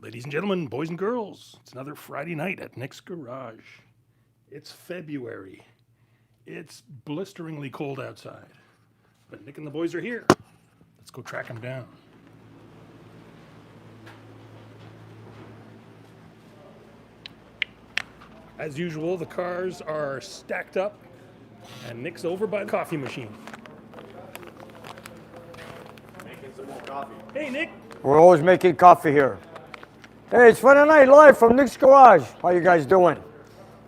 Ladies and gentlemen, boys and girls, it's another Friday night at Nick's Garage. It's February. It's blisteringly cold outside. But Nick and the boys are here. Let's go track them down. As usual, the cars are stacked up, and Nick's over by the coffee machine. Making some more coffee. Hey, Nick. We're always making coffee here. Hey, it's Friday night live from Nick's Garage. How you guys doing?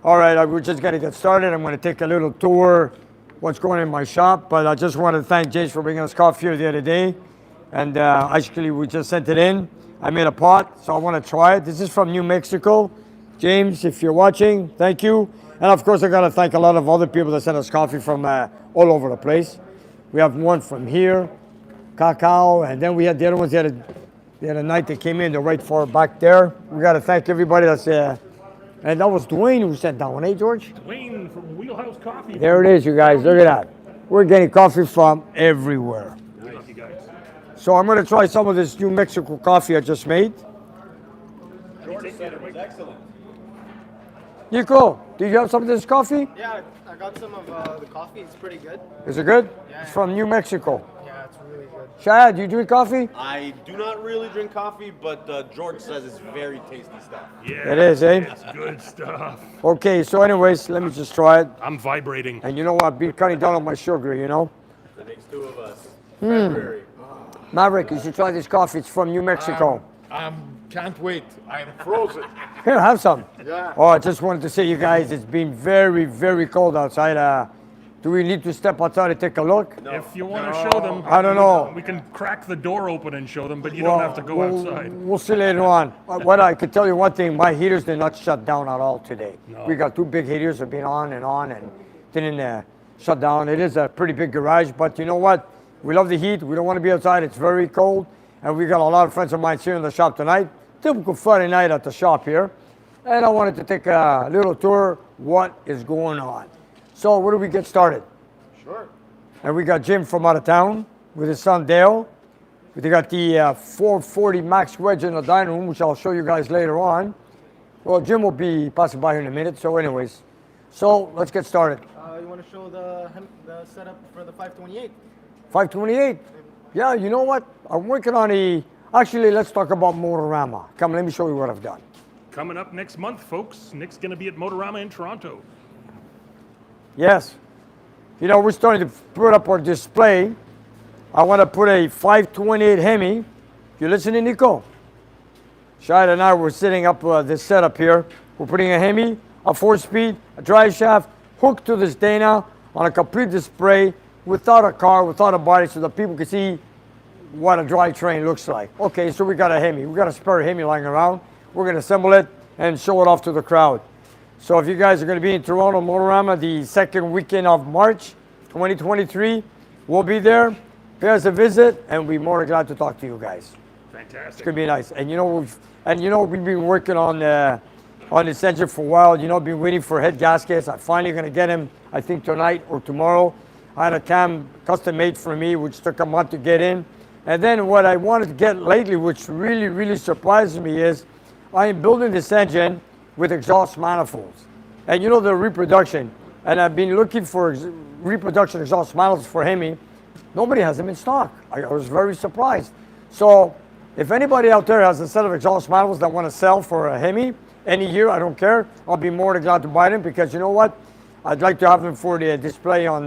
All right, we're just gonna get started. I'm gonna take a little tour what's going on in my shop, but I just want to thank James for bringing us coffee here the other day. And actually, we just sent it in. I made a pot, so I want to try it. This is from New Mexico. James, if you're watching, thank you. And of course, I gotta thank a lot of other people that sent us coffee from all over the place. We have one from here, Cacao, and then we had the other ones the other night that came in, they're right far back there. We gotta thank everybody that's and that was Dwayne who sent that one, eh, George? Dwayne from Wheelhouse Coffee. There it is, you guys, look at that. We're getting coffee from everywhere. Nice, you guys. So I'm gonna try some of this New Mexico coffee I just made. George said it was excellent. Nico, do you have some of this coffee? Yeah, I got some of the coffee. It's pretty good. Is it good? Yeah. It's from New Mexico. Yeah, it's really good. Shad, do you drink coffee? I do not really drink coffee, but George says it's very tasty stuff. Yeah, It is, eh? it's good stuff. Okay, so anyways, let me just try it. I'm vibrating. And you know what, I've been cutting down on my sugar, you know? That makes two of us. February. Maverick, you should try this coffee. It's from New Mexico. Can't wait. I'm frozen. Here, have some. Yeah. Oh, I just wanted to say, you guys, it's been very, very cold outside. Do we need to step outside and take a look? If you want to show them, I don't know. We can crack the door open and show them, but you don't have to go outside. We'll see later on. What I can tell you one thing, my heaters did not shut down at all today. No. We got two big heaters that have been on and didn't shut down. It is a pretty big garage, but you know what? We love the heat. We don't want to be outside. It's very cold. And we got a lot of friends of mine here in the shop tonight. Typical Friday night at the shop here. And I wanted to take a little tour what is going on. So where do we get started? Sure. And we got Jim from out of town with his son Dale. We got the 440 Max wedge in the dining room, which I'll show you guys later on. Well, Jim will be passing by here in a minute. So anyways, so let's get started. You want to show the setup for the 528? 528. Yeah, you know what? I'm working on actually, let's talk about Motorama. Come, let me show you what I've done. Coming up next month, folks, Nick's going to be at Motorama in Toronto. Yes. You know, we're starting to put up our display. I want to put a 528 Hemi. You listening, Nico? Shad and I were setting up this setup here. We're putting a Hemi, a 4-speed, a drive shaft, hooked to this Dyno on a complete display without a car, without a body, so that people can see what a drivetrain looks like. Okay, so we got a Hemi. We got a spare Hemi lying around. We're going to assemble it and show it off to the crowd. So if you guys are going to be in Toronto Motorama the second weekend of March 2023, we'll be there. Pay us a visit, and we'll be more than glad to talk to you guys. Fantastic. It's going to be nice. And you know we've been working on this engine for a while. You know, been waiting for head gaskets. I'm finally going to get him, I think tonight or tomorrow. I had a cam custom made for me, which took a month to get in. And then what I wanted to get lately, which really, really surprised me, is I am building this engine with exhaust manifolds. And you know the reproduction, and I've been looking for reproduction exhaust manifolds for Hemi. Nobody has them in stock. I was very surprised. So if anybody out there has a set of exhaust manifolds that want to sell for a Hemi, any year, I don't care, I'll be more than glad to buy them, because you know what? I'd like to have them for the display on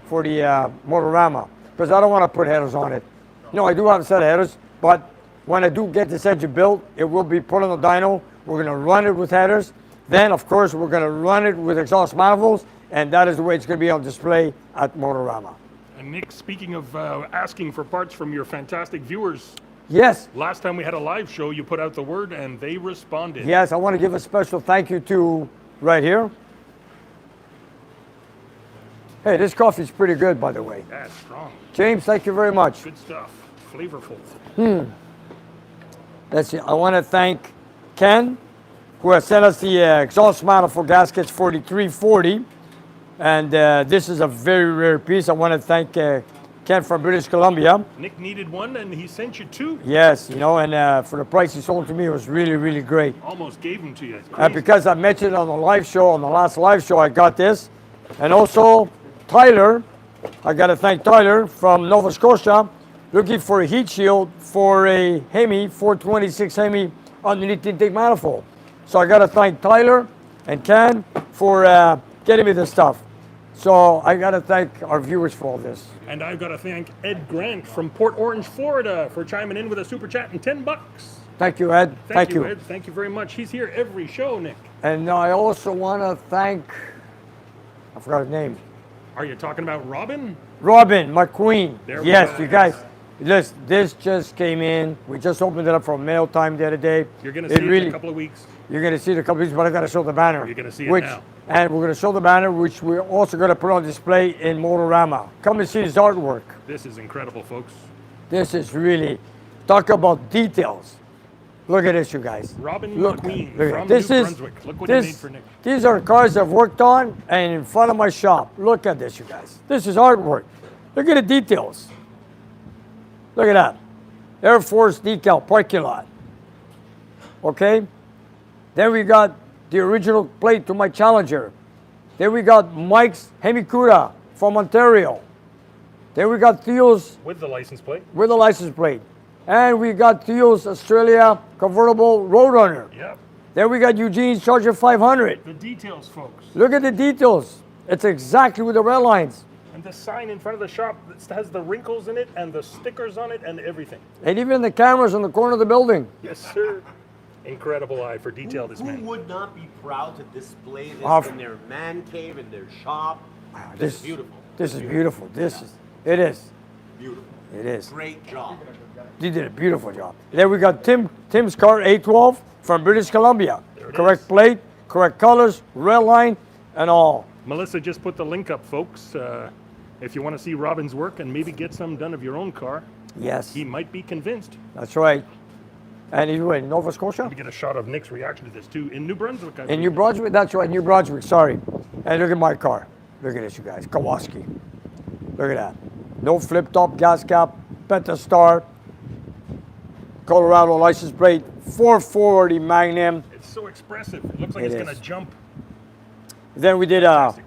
for the Motorama, because I don't want to put headers on it. You know, I do have a set of headers, but when I do get this engine built, it will be put on the dyno. We're going to run it with headers. Then, of course, we're going to run it with exhaust manifolds, and that is the way it's going to be on display at Motorama. And Nick, speaking of asking for parts from your fantastic viewers, Yes, last time we had a live show, you put out the word and they responded. yes, I want to give a special thank you to right here. Hey, this coffee's pretty good, by the way. That's strong. James, thank you very much. Good stuff. Flavorful. Let's see. I want to thank Ken, who has sent us the exhaust manifold gaskets 4340. And this is a very rare piece. I want to thank Ken from British Columbia. Nick needed one, and he sent you two. Yes, you know, and for the price he sold to me, it was really, really great. Almost gave them to you. It's crazy. Because I mentioned on the live show, on the last live show, I got this. And also, Tyler, I got to thank Tyler from Nova Scotia, looking for a heat shield for a Hemi, 426 Hemi, underneath the intake manifold. So I got to thank Tyler and Ken for getting me this stuff. So I got to thank our viewers for all this. And I've got to thank Ed Grant from Port Orange, Florida, for chiming in with a super chat and $10. Thank you, Ed. Thank you, Ed. Thank you very much. He's here every show, Nick. And I also want to thank, I forgot his name. Are you talking about Robin? Robin McQueen. There we Yes, go. you guys. This just came in. We just opened it up for mail time the other day. You're going to see it in a couple of weeks. You're going to see it in a couple of weeks, but I got to show the banner. You're going to see it now. And we're going to show the banner, which we're also going to put on display in Motorama. Come and see this artwork. This is incredible, folks. This is really, talk about details. Look at this, you guys. Robin Look, McQueen look from this New is, Brunswick. Look what he made for Nick. These are cars I've worked on and in front of my shop. Look at this, you guys. This is artwork. Look at the details. Look at that. Air Force decal, parking lot. Okay? Then we got the original plate to my Challenger. Then we got Mike's Hemi-Cuda from Ontario. Then we got Theo's With the license plate. with a license plate. And we got Theo's Australia convertible Roadrunner. Yep. Then we got Eugene's Charger 500. The details, folks. Look at the details. It's exactly with the red lines. And the sign in front of the shop that has the wrinkles in it and the stickers on it and everything. And even the cameras on the corner of the building. Yes, sir. Incredible eye for detail, this Who man. would not be proud to display this Of- in their man cave, in their shop? This This is beautiful. This is beautiful. It is. Beautiful. It is. Great job. You did a beautiful job. Then we got Tim's car A12 from British Columbia. it Correct is. plate, correct colors, red line, and all. Melissa just put the link up, folks. If you want to see Robin's work and maybe get some done of your own car, Yes, he might be convinced. that's right. And you in Nova Scotia? We get a shot of Nick's reaction to this too in New Brunswick. I In believe. New Brunswick? That's right, New Brunswick, sorry. And look at my car. Look at this, you guys. Kawasaki. Look at that. No flip-top gas cap, Pentastar, Colorado license plate, 440 Magnum. It's so expressive. It looks like It it's going is. to jump. Then we did Fantastic.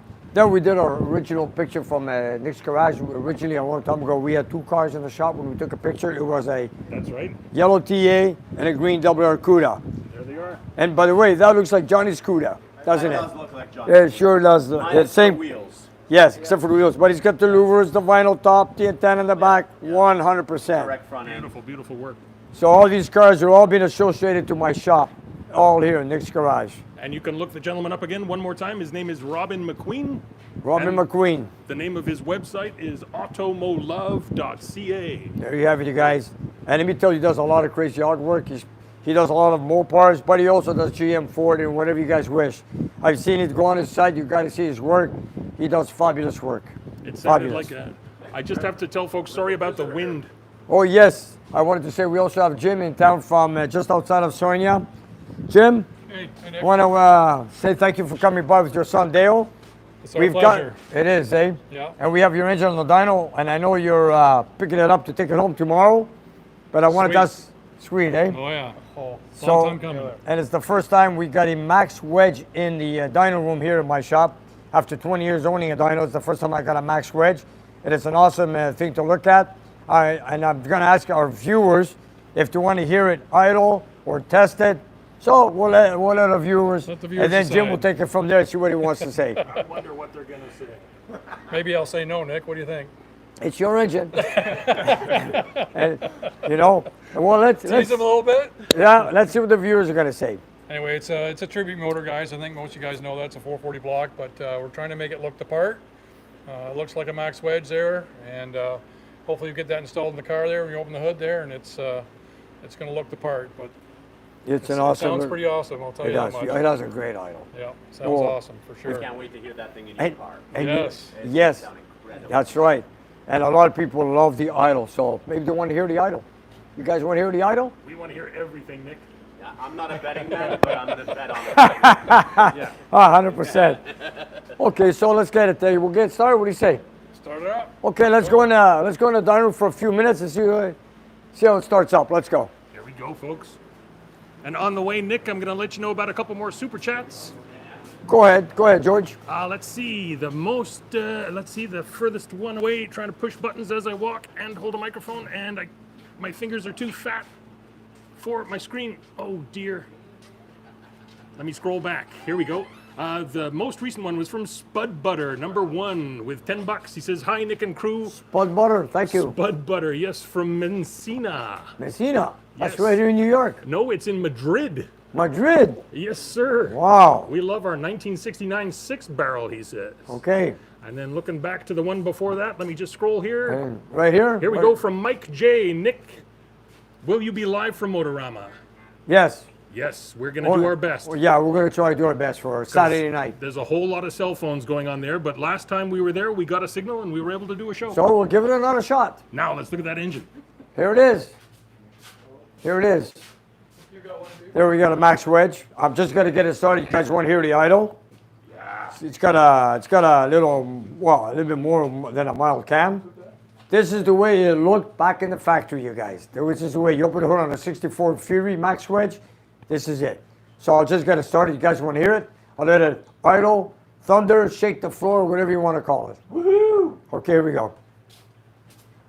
our original picture from Nick's garage. Originally, a long time ago, we had two cars in the shop. When we took a picture, it was a That's right. yellow TA and a green WR Cuda. There they are. And by the way, that looks like Johnny's Cuda, doesn't it? does look like John. It sure does. Minus The the same. wheels. Yes, except for the wheels. But he's got the louvers, the vinyl top, the antenna in the back, 100%. Correct front end. Beautiful, beautiful work. So all these cars are all being associated to my shop, all here in Nick's garage. And you can look the gentleman up again one more time. His name is Robin McQueen. Robin And McQueen. The name of his website is automolove.ca. There you have it, you guys. And let me tell you, he does a lot of crazy artwork. He does a lot of Mopars, but he also does GM, Ford, and whatever you guys wish. I've seen it go on his site. You've got to see his work. He does fabulous work. It sounded Fabulous. like a. I just have to tell folks, sorry about the wind. Oh, yes. I wanted to say we also have Jim in town from just outside of Sarnia. Jim, Hey, I want to say thank you for coming by with your son, Dale. it's our pleasure. It is, eh? Yeah. And we have your engine on the dyno, and I know you're picking it up to take it home tomorrow. But I wanted Sweet. that's sweet, eh? Oh yeah. Long So, time coming. and it's the first time we got a max wedge in the dyno room here in my shop. After 20 years owning a dyno, it's the first time I got a max wedge. And it's an awesome thing to look at. And I'm going to ask our viewers if they want to hear it idle or test it. So we'll let our viewers, Let the viewers and then Jim will decide. take it from there and see what he wants to say. I wonder what they're going to say. Maybe I'll say no, Nick. What do you think? It's your engine. And, you know, well, let's Tease them a little bit. let's see what the viewers are going to say. Anyway, it's a tribute motor, guys. I think most of you guys know that's a 440 block, but we're trying to make it look the part. It looks like a max wedge there, and hopefully you get that installed in the car there when you open the hood there, and it's going to look the part. But It's an it awesome. sounds pretty awesome. I'll tell It you does. that It much. does a great idle. Yeah, sounds Well, awesome for sure. Can't wait to hear that thing in your And, car. and Yes. yes, Sound incredible. that's right. And a lot of people love the idle, so maybe they want to hear the idle. You guys want to hear the idle? We want to hear everything, Nick. Yeah, I'm not a betting man, but I'm going to bet on it. Yeah. 100%. Okay, so let's get it there. We'll get started. What do you say? Let's Start it up. Okay, let's go in the dining room for a few minutes and see how it starts up. Let's go. Here we go, folks. And on the way, Nick, I'm going to let you know about a couple more super chats. Go ahead, George. Let's see, the furthest one away, trying to push buttons as I walk and hold a microphone, and my fingers are too fat for my screen. Oh dear. Let me scroll back. Here we go. The most recent one was from Spud Butter, number 1, with $10. He says, "Hi, Nick and crew." Spud Butter, thank you. Spud Butter, yes, from Messina. Messina, that's Yes. right here in New York. No, it's in Madrid. Madrid. Yes, sir. Wow. We love our 1969 6-barrel, he says. Okay. And then looking back to the one before that, let me just scroll here. And right here? Here we go from Mike J. Nick, will you be live from Motorama? Yes. Yes, we're going to do our best. Well, yeah, we're going to try to do our best for Saturday night. There's a whole lot of cell phones going on there, but last time we were there, we got a signal and we were able to do a show. So we'll give it another shot. Now let's look at that engine. Here it is. Here it is. There we got a max wedge. I'm just going to get it started. You guys want to hear the idle? Yeah. It's got a little bit more than a mild cam. This is the way it looked back in the factory, you guys. This is the way you open the hood on a 64 Fury max wedge. This is it. So I'll just get it started. You guys want to hear it? I'll let it idle, thunder, shake the floor, whatever you want to call it. Woohoo! Okay, here we go.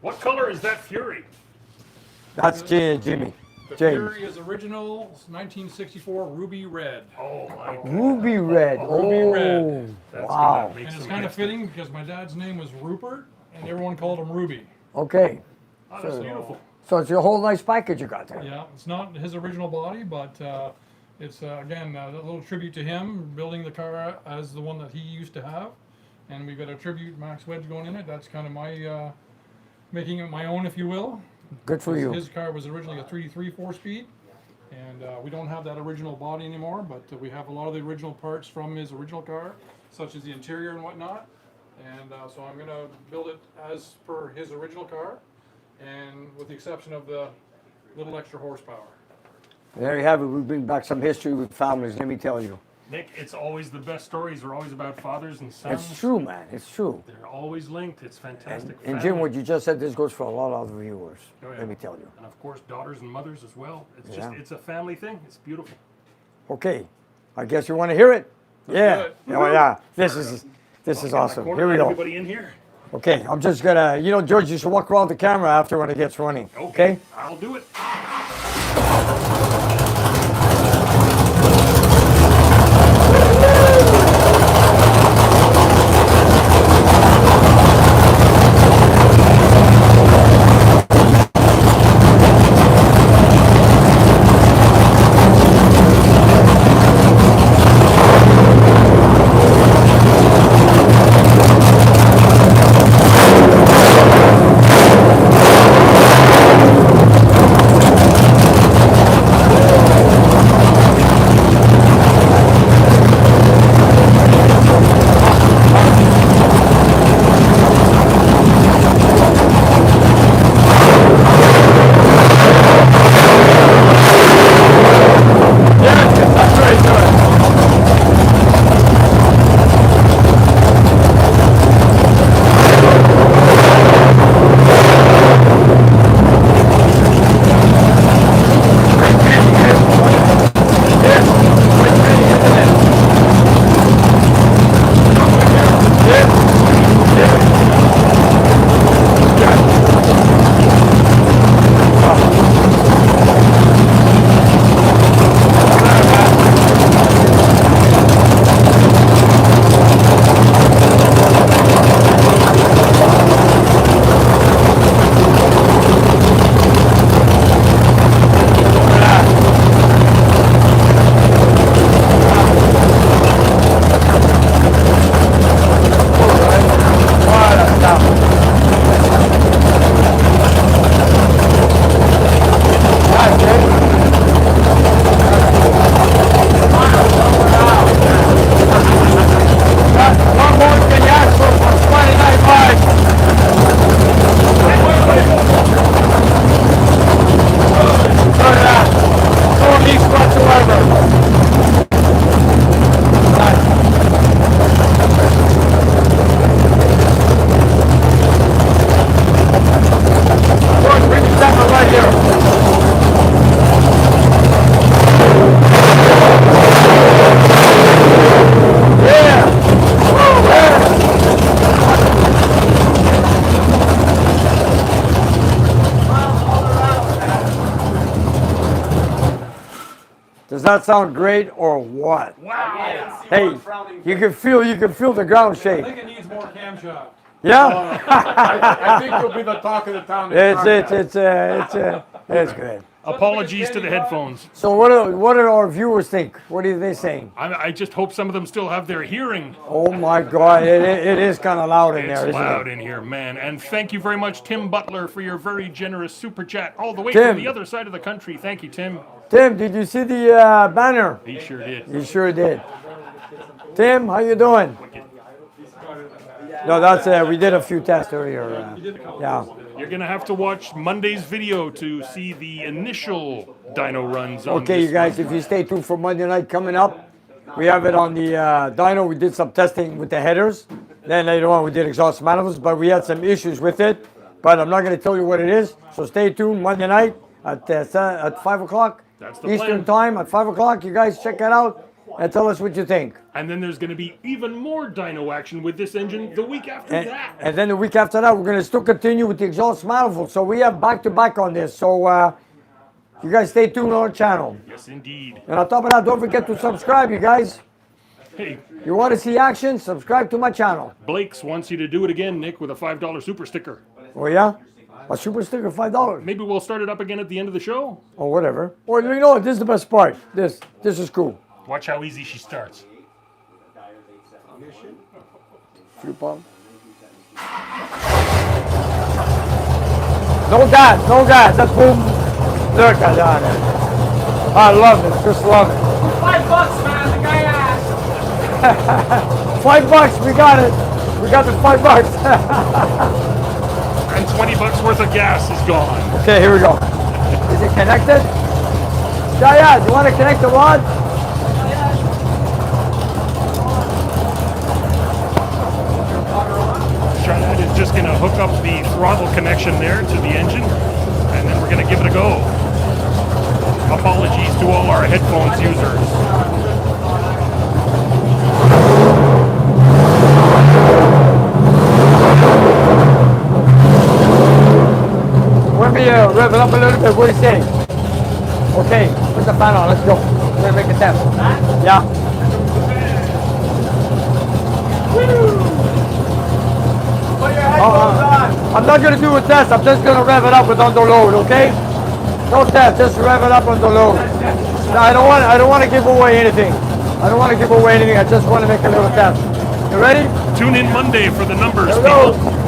What color is that Fury? That's Jimmy. The James. Fury is original 1964 ruby red. Oh my God. Ruby red. Ruby Oh, red. That's wow. gonna make And it's some kind of good- fitting because my dad's name was Rupert and everyone called him Ruby. Okay. Oh, that's beautiful. So it's a whole nice package you got there. Yeah, it's not his original body, but it's again a little tribute to him, building the car as the one that he used to have. And we've got a tribute max wedge going in it. That's kind of my making it my own, if you will. Good for you. His car was originally a 3.3 4-speed, and we don't have that original body anymore, but we have a lot of the original parts from his original car, such as the interior and whatnot. And so I'm going to build it as per his original car, and with the exception of the little extra horsepower. There you have it. We bring back some history with families, let me tell you. Nick, it's always the best stories are always about fathers and sons. It's true, man. It's true. They're always linked. It's fantastic. And Jim, Family. what you just said, this goes for a lot of other viewers. Oh, yeah. Let me tell you. And of course, daughters and mothers as well. It's Yeah. it's a family thing. It's beautiful. Okay. I guess you want to hear it? Yeah. do it. Oh, yeah. This is awesome. Corner, Here we let go. Everybody in here. Okay. I'm just gonna, George, you should walk around the camera after when it gets running. Okay? I'll do it. Does that sound great or what? Wow. Hey, you can feel the ground I shake. think it needs more camshaft. Yeah, I think you'll be the talk of the town. it's good. Apologies to the headphones. So what do our viewers think? What are they saying? I just hope some of them still have their hearing. Oh my God, it is kind of loud in It's there, isn't loud it? in here, man. And thank you very much, Tim Butler, for your very generous super chat all the way Tim. from the other side of the country. Thank you, Tim. Tim, did you see the banner? He sure did. You sure did. Tim, how you doing? No, that's we did a few tests earlier. Yeah. You're going to have to watch Monday's video to see the initial dyno runs on Okay, this you guys, if you stay tuned for Monday night coming up, we have it on the dyno. We did some testing with the headers. Then later on, we did exhaust manifolds, but we had some issues with it. But I'm not going to tell you what it is. So stay tuned Monday night at 5 o'clock That's the Eastern plan. time. At 5 o'clock, you guys check it out and tell us what you think. And then there's going to be even more dyno action with this engine the week after that. And then the week after that, we're going to still continue with the exhaust manifold. So we have back-to-back on this. So you guys stay tuned on our channel. Yes, indeed. And on top of that, don't forget to subscribe, you guys. Hey, You want to see action? Subscribe to my channel. Blake's wants you to do it again, Nick, with a $5 super sticker. Oh, yeah? A super sticker, $5. Maybe we'll start it up again at the end of the show. Or whatever. Or you know what? This is the best part. This is cool. Watch how easy she starts. Fuel pump. No gas, no gas. That's boom. Look at that. I love it. Just love it. $5, man. The guy asked. $5. We got it. We got the $5. And $20 worth of gas is gone. Okay, here we go. Is it connected? Yeah. Do you want to connect the rod? Trinidad is just going to hook up the throttle connection there to the engine, and then we're going to give it a go. Apologies to all our headphones users. Let me rev it up a little bit. What do you say? Okay, put the fan on. Let's go. We're going to make a test. Yeah. I'm not going to do a test. I'm just going to rev it up with under load, okay? No test. Just rev it up under load. No, I don't want to give away anything. I don't want to give away anything. I just want to make a little test. You ready? Tune in Monday for the numbers, Here we go. people.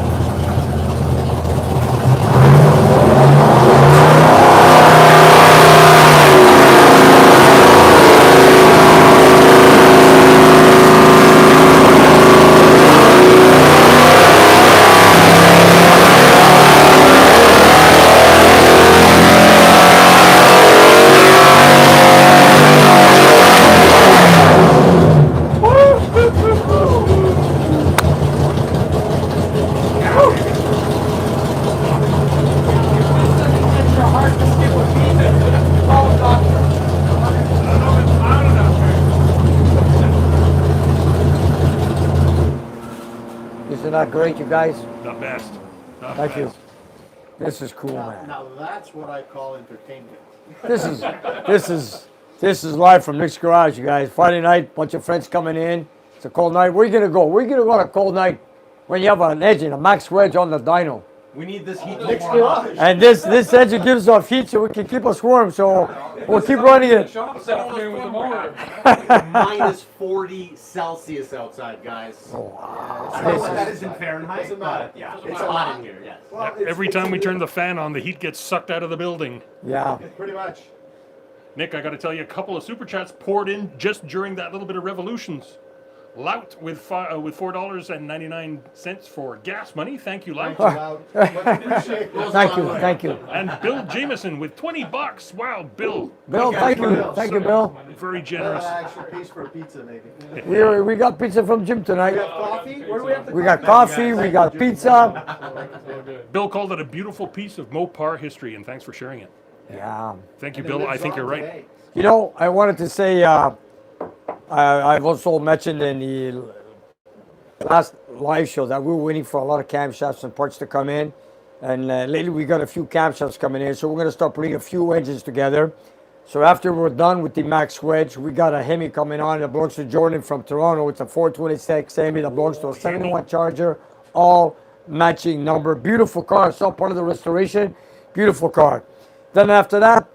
Isn't that great, you guys? The best. The Thank you. best. This is cool, man. Now that's what I call entertainment. This is live from Nick's Garage, you guys. Friday night, bunch of friends coming in. It's a cold night. Where are you gonna go? Where are you gonna go on a cold night when you have an engine, a max wedge on the dyno? We need this heat. And this engine gives off heat so we can keep us warm. So we'll keep running it. Shop this afternoon with the motor. Minus 40 Celsius outside, guys. That is in Fahrenheit, but yeah, It's hot in here, yes. Every time we turn the fan on, the heat gets sucked out of the building. Yeah. Pretty much. Nick, I got to tell you, a couple of super chats poured in just during that little bit of revolutions. Lout with $4.99 for gas money. Thank you, Lout. Thank you. And Bill Jameson with $20. Wow, Bill, Bill, thank you, Bill. very generous. Actually pays for a pizza, maybe. We got pizza from Jim tonight. Coffee? Where do we have the We got coffee, we got pizza. Bill called it a beautiful piece of Mopar history, and thanks for sharing it. Yeah. Thank you, Bill. I think you're right. You know, I wanted to say, I've also mentioned in the last live show that we were waiting for a lot of camshafts and parts to come in. And lately we got a few camshafts coming in, so we're going to start putting a few engines together. So after we're done with the Max Wedge, we got a Hemi coming on that belongs to Jordan from Toronto. It's a 426 Hemi that belongs to a 71 Charger, all matching number. Beautiful car. It's all part of the restoration. Beautiful car. Then after that,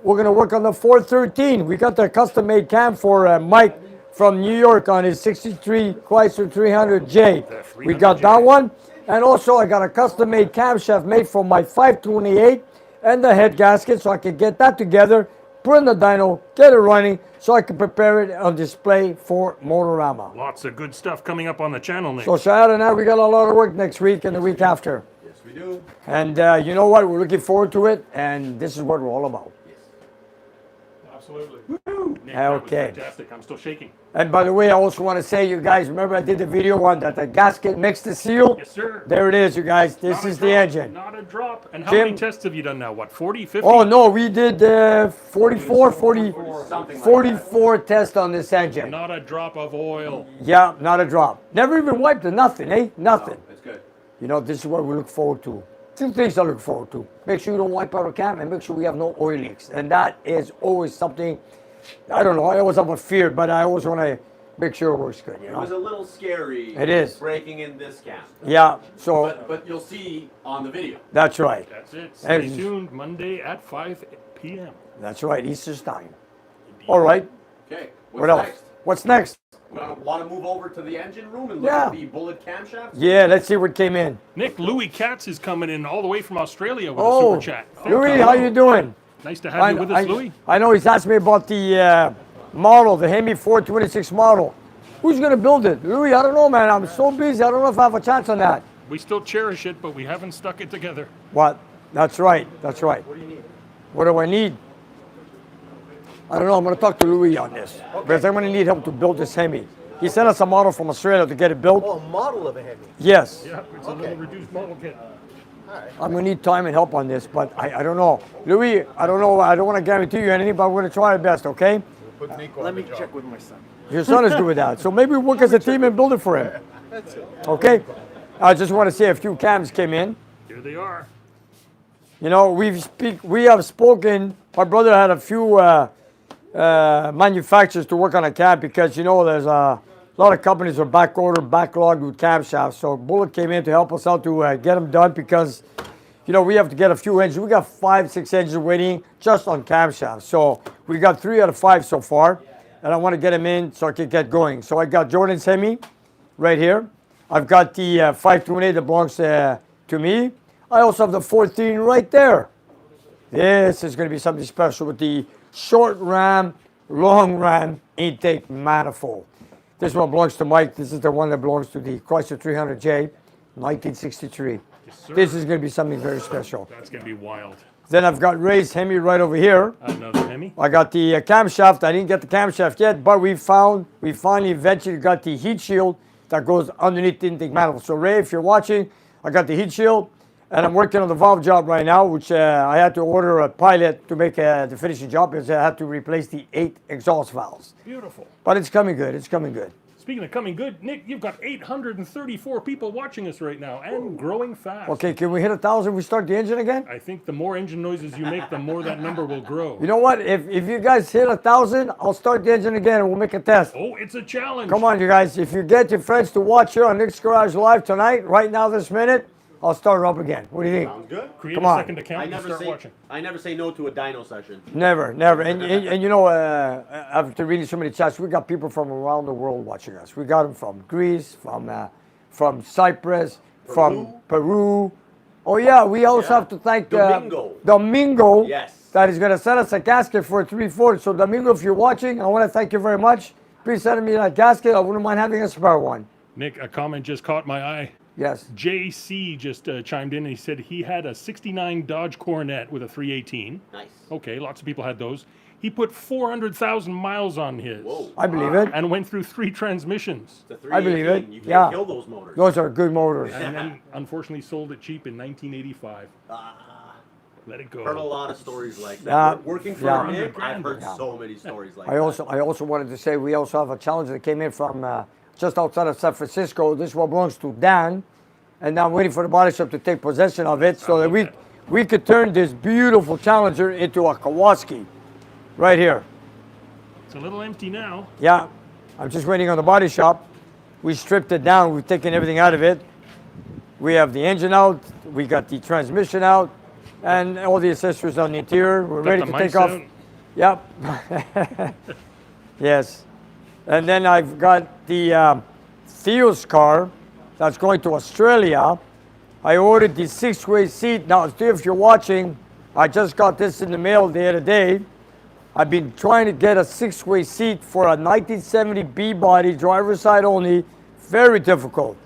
we're gonna work on the 413. We got the custom-made cam for Mike from New York on his 63 Chrysler 300J. We got that one. And also I got a custom-made camshaft made for my 528 and the head gasket, so I can get that together, put in the dyno, get it running, so I can prepare it on display for Motorama. Lots of good stuff coming up on the channel, Nick. So Shad and I, we got a lot of work next week and the week after. Yes, we do. And you know what? We're looking forward to it, and this is what we're all about. Absolutely. Nick, that was Okay. fantastic. I'm still shaking. And by the way, I also want to say, you guys, remember I did the video on that the gasket mixed the seal? Yes, sir. There it is, you guys. This Not a is the drop, engine. Not a drop. And how Jim? many tests have you done now? What, 40, 50? Oh, no, we did 44 tests on this engine. Not a drop of oil. Yeah, not a drop. Never even wiped it, nothing, eh? Nothing. That's good. You know, this is what we look forward to. Two things I look forward to. Make sure you don't wipe out a cam and make sure we have no oil leaks. And that is always something, I don't know, I always have a fear, but I always want to make sure it works good. You It was know? a little scary. It is. Breaking in this cam. Yeah, so But you'll see on the video. that's right. That's it. Stay And- tuned Monday at 5 p.m. That's right, Easter's time. All right, Okay. what else? What's next? Want to move over to the engine room and look Yeah. at the bullet camshafts? Yeah, let's see what came in. Nick, Louis Katz is coming in all the way from Australia with a Oh, super chat. Louis, how you doing? Nice to have you with us, Louis. I know he's asked me about the model, the Hemi 426 model. Who's going to build it? Louis, I don't know, man. I'm so busy. I don't know if I have a chance on that. We still cherish it, but we haven't stuck it together. What? That's right. That's right. What do you need? What do I need? I don't know. I'm going to talk to Louis on this. Because I'm going to need help to build this Hemi. He sent us a model from Australia to get it built. Oh, a model of a Hemi. Yes. Yeah, it's a little reduced model kit. I'm going to need time and help on this, but I don't know. Louis, I don't know. I don't want to guarantee you anything, but we're going to try our best, okay? Let me check with my son. Your son is good with that. So maybe we work as a team and build it for him. Okay? I just want to say a few cams came in. Here they are. You know, we have spoken. My brother had a few manufacturers to work on a cam because, you know, there's a lot of companies are backlogged with camshafts. So Bullet came in to help us out to get them done because, you know, we have to get a few engines. We got 5-6 engines waiting just on camshafts. So we got 3 out of 5 so far. And I want to get them in so I can get going. So I got Jordan's Hemi right here. I've got the 528 that belongs to me. I also have the 14 right there. This is going to be something special with the short ram, long ram intake manifold. This one belongs to Mike. This is the one that belongs to the Chrysler 300J, 1963. This is going to be something very special. That's going to be wild. Then I've got Ray's Hemi right over here. Another Hemi. I got the camshaft. I didn't get the camshaft yet, but we finally eventually got the heat shield that goes underneath the intake manifold. So Ray, if you're watching, I got the heat shield, and I'm working on the valve job right now, which I had to order a pilot to make the finishing job because I had to replace the 8 exhaust valves. Beautiful. But it's coming good. It's coming good. Speaking of coming good, Nick, you've got 834 people watching us right now and growing fast. Okay, can we hit 1,000 if we start the engine again? I think the more engine noises you make, the more that number will grow. You know what? If you guys hit 1,000, I'll start the engine again and we'll make a test. Oh, it's a challenge. Come on, you guys. If you get your friends to watch here on Nick's Garage Live tonight, right now, this minute, I'll start it up again. What do you think? Sounds good. Create Come a on. second account and start watching. I never say no to a dyno session. Never, never. And you know, after reading so many chats, we got people from around the world watching us. We got them from Greece, from Cyprus, from Peru. Oh yeah, we also have to thank Domingo. Yes. That is going to send us a gasket for a 340. So Domingo, if you're watching, I want to thank you very much. Please send me that gasket. I wouldn't mind having a spare one. Nick, a comment just caught my eye. Yes. JC just chimed in and he said he had a 69 Dodge Coronet with a 318. Nice. Okay, lots of people had those. He put 400,000 miles on his. Whoa. I believe it. And went through 3 transmissions. It's a I believe 318. it. You can't Yeah. kill those motors. Those are good motors. And then unfortunately sold it cheap in 1985. Let it go. Heard a lot of stories like that. Yeah. Working for Yeah. Nick, I've heard so many stories like I also wanted to say we also have a challenge that came in from just outside of San Francisco. This one belongs to Dan, and now I'm waiting for the body shop to take possession of it so that we could turn this beautiful Challenger into a Kawasaki. right here. It's a little empty now. Yeah, I'm just waiting on the body shop. We stripped it down. We've taken everything out of it. We have the engine out. We got the transmission out, and all the accessories on the interior. We're Got ready the to take mice off. out. Yep. Yes. And then I've got the Theo's car that's going to Australia. I ordered the 6-way seat. Now, Theo, if you're watching, I just got this in the mail the other day. I've been trying to get a 6-way seat for a 1970 B body, driver's side only. Very difficult.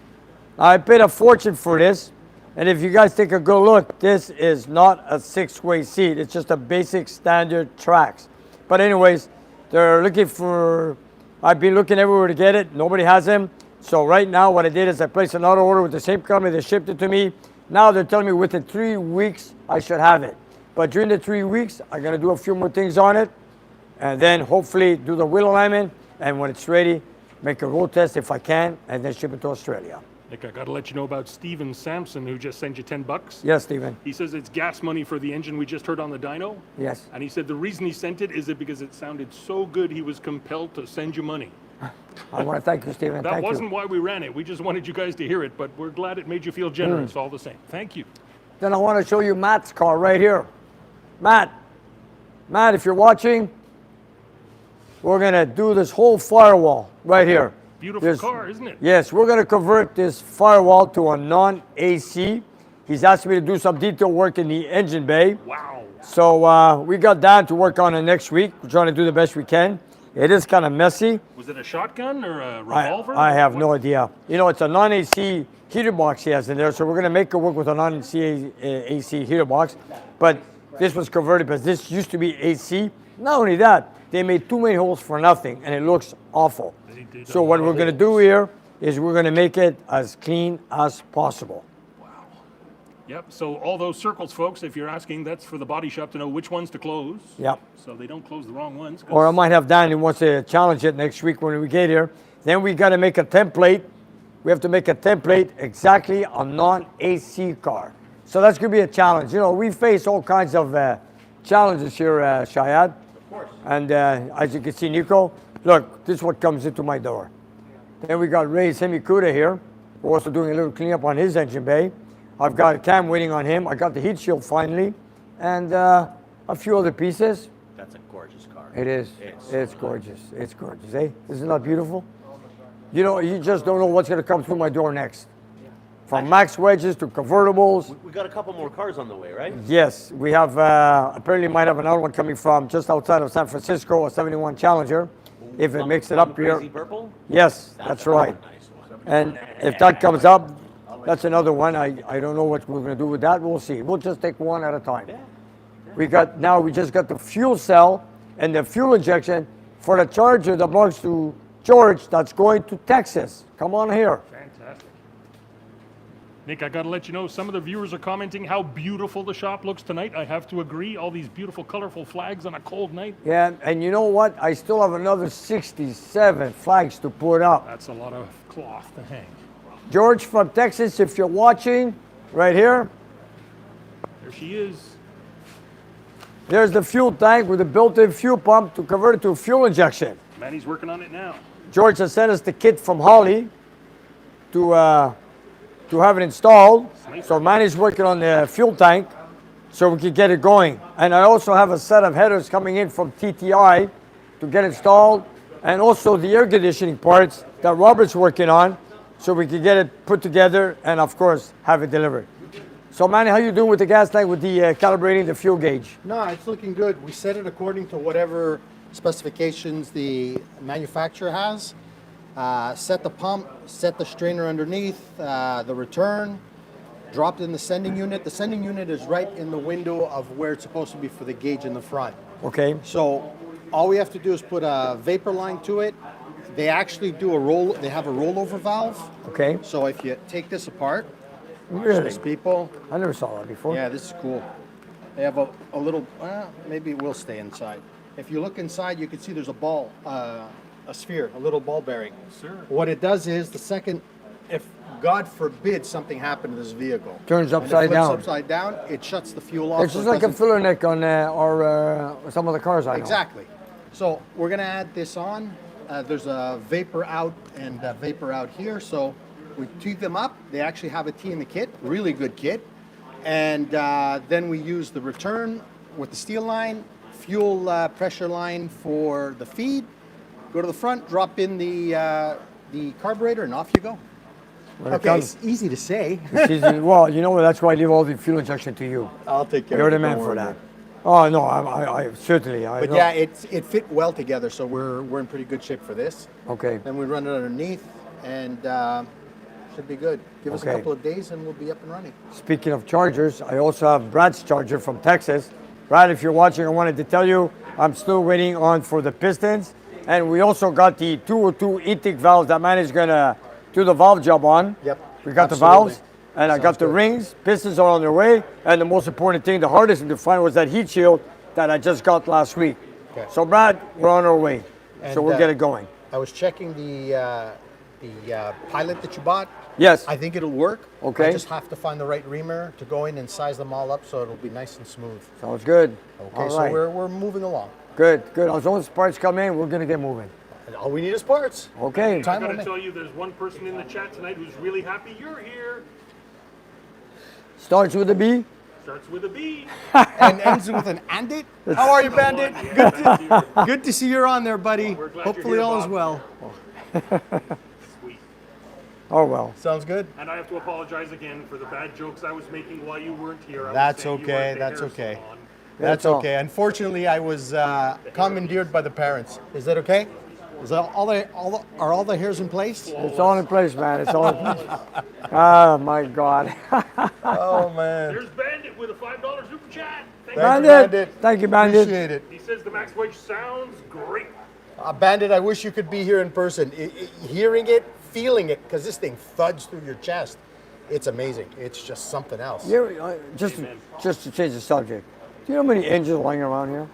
I paid a fortune for this. And if you guys take a good look, this is not a 6-way seat. It's just a basic standard tracks. But anyways, they're looking for, I've been looking everywhere to get it. Nobody has them. So right now what I did is I placed another order with the same company. They shipped it to me. Now they're telling me within 3 weeks I should have it. But during the 3 weeks, I'm going to do a few more things on it. And then hopefully do the wheel alignment. And when it's ready, make a road test if I can. And then ship it to Australia. Nick, I got to let you know about Steven Sampson, who just sent you $10. Yes, Stephen. He says it's gas money for the engine we just heard on the dyno. Yes. And he said the reason he sent it is because it sounded so good he was compelled to send you money. I want to thank you, Stephen. That Thank wasn't you. why we ran it. We just wanted you guys to hear it, but we're glad it made you feel generous all the same. Thank you. Then I want to show you Matt's car right here. Matt, if you're watching, we're going to do this whole firewall right here. Beautiful car, isn't it? Yes, we're going to convert this firewall to a non-AC. He's asked me to do some detail work in the engine bay. Wow. So we got down to work on it next week. We're trying to do the best we can. It is kind of messy. Was it a shotgun or a revolver? I have no idea. You know, it's a non-AC heater box he has in there, so we're going to make it work with a non-AC AC heater box. But this was converted because this used to be AC. Not only that, they made too many holes for nothing, and it looks awful. So what we're going to do here is we're going to make it as clean as possible. Yep, so all those circles, folks, if you're asking, that's for the body shop to know which ones to close. Yep. So they don't close the wrong ones. Or I might have Dan who wants to challenge it next week when we get here. Then we got to make a template. We have to make a template exactly a non-AC car. So that's going to be a challenge. You know, we face all kinds of challenges here, Shayad. Of course. And as you can see, Nico, look, this is what comes into my door. Then we got Ray Semikuda here. We're also doing a little cleanup on his engine bay. I've got a cam waiting on him. I got the heat shield finally. And a few other pieces. That's a gorgeous car. It is. It's gorgeous. It's gorgeous, eh? Isn't that beautiful? You know, you just don't know what's going to come through my door next. From max wedges to convertibles. We got a couple more cars on the way, right? Yes, we have, apparently might have another one coming from just outside of San Francisco, a 71 Challenger. If it makes it up here. Crazy purple? Yes, that's right. Nice one. And if that comes up, that's another one. I don't know what we're going to do with that. We'll see. We'll just take one at a time. We just got the fuel cell and the fuel injection for the Charger that belongs to George that's going to Texas. Come on here. Fantastic. Nick, I got to let you know, some of the viewers are commenting how beautiful the shop looks tonight. I have to agree. All these beautiful, colorful flags on a cold night. Yeah, and you know what? I still have another 67 flags to put up. That's a lot of cloth to hang. George from Texas, if you're watching, right here, There she is. there's the fuel tank with a built-in fuel pump to convert it to fuel injection. Manny's working on it now. George has sent us the kit from Holly to have it installed. So Manny's working on the fuel tank so we can get it going. And I also have a set of headers coming in from TTI to get installed, and also the air conditioning parts that Robert's working on so we can get it put together and, of course, have it delivered. So, Manny, how you doing with the gas tank with the calibrating the fuel gauge? No, it's looking good. We set it according to whatever specifications the manufacturer has. Set the pump, set the strainer underneath, the return, dropped in the sending unit. The sending unit is right in the window of where it's supposed to be for the gauge in the front. Okay. So all we have to do is put a vapor line to it. They actually do they have a rollover valve. Okay. So if you take this apart, Really? these people, I never saw that before. yeah, this is cool. They have a little, maybe it will stay inside. If you look inside, you can see there's a ball, a sphere, a little ball bearing. Sir. What it does is the second if God forbid something happened to this vehicle, Turns and it upside flips down. upside down, it shuts the fuel off. It's so just it like a doesn't- filler neck on some of the cars I know. Exactly. So we're gonna add this on. There's a vapor out and a vapor out here. So we tee them up. They actually have a tee in the kit, really good kit. And then we use the return with the steel line, fuel pressure line for the feed. Go to the front, drop in the carburetor, and off you go. When it Okay, comes- it's easy to say. it's easy. Well, you know what? That's why I leave all the fuel injection to you. I'll take care You're of it. the man don't for worry. that. Oh no, I certainly. I But know. yeah, it fit well together, so we're in pretty good shape for this. Okay. Then we run it underneath, and should be good. Give us a Okay. couple of days, and we'll be up and running. Speaking of chargers, I also have Brad's charger from Texas. Brad, if you're watching, I wanted to tell you I'm still waiting on for the pistons, and we also got the 202 intake valves that man is gonna do the valve job on. Yep, We got absolutely. the valves, and I got Sounds the good. rings. Pistons are on their way, and the most important thing, the hardest to find, was that heat shield that I just got last week. Okay. So Brad, we're on our way. So And, we'll get it going. I was checking the pilot that you bought. Yes. I think it'll work. Okay. I just have to find the right reamer to go in and size them all up so it'll be nice and smooth. Sounds good. Okay, All so right. we're moving along. Good, good. As long as parts come in, we're gonna get moving. And all we need is parts. Okay. Time I will gotta make. tell you, there's one person in the chat tonight who's really happy you're here. Starts with a B. Starts with a B. And ends with an and it. How are you, Bandit? Good to see you're on there, buddy. We're glad you're Hopefully here, all is Bob. well. Sweet. Oh well. Sounds good. And I have to apologize again for the bad jokes I was making while you weren't here. I was That's saying you okay, were at the that's hair okay. salon. That's all. okay. Unfortunately, I was commandeered by the parents. Is that okay? Is that are all the hairs in place? It's all in place, man. It's all in place. Oh my God. Oh man. There's Bandit with a $5 super chat. Thank you. Thank you, Bandit. Bandit. Thank you, Bandit. Appreciate it. He says the Max Wedge sounds great. Bandit, I wish you could be here in person. Hearing it, feeling it, because this thing thuds through your chest. It's amazing. It's just something else. Just to change the subject. Do you know how many engines lying around here?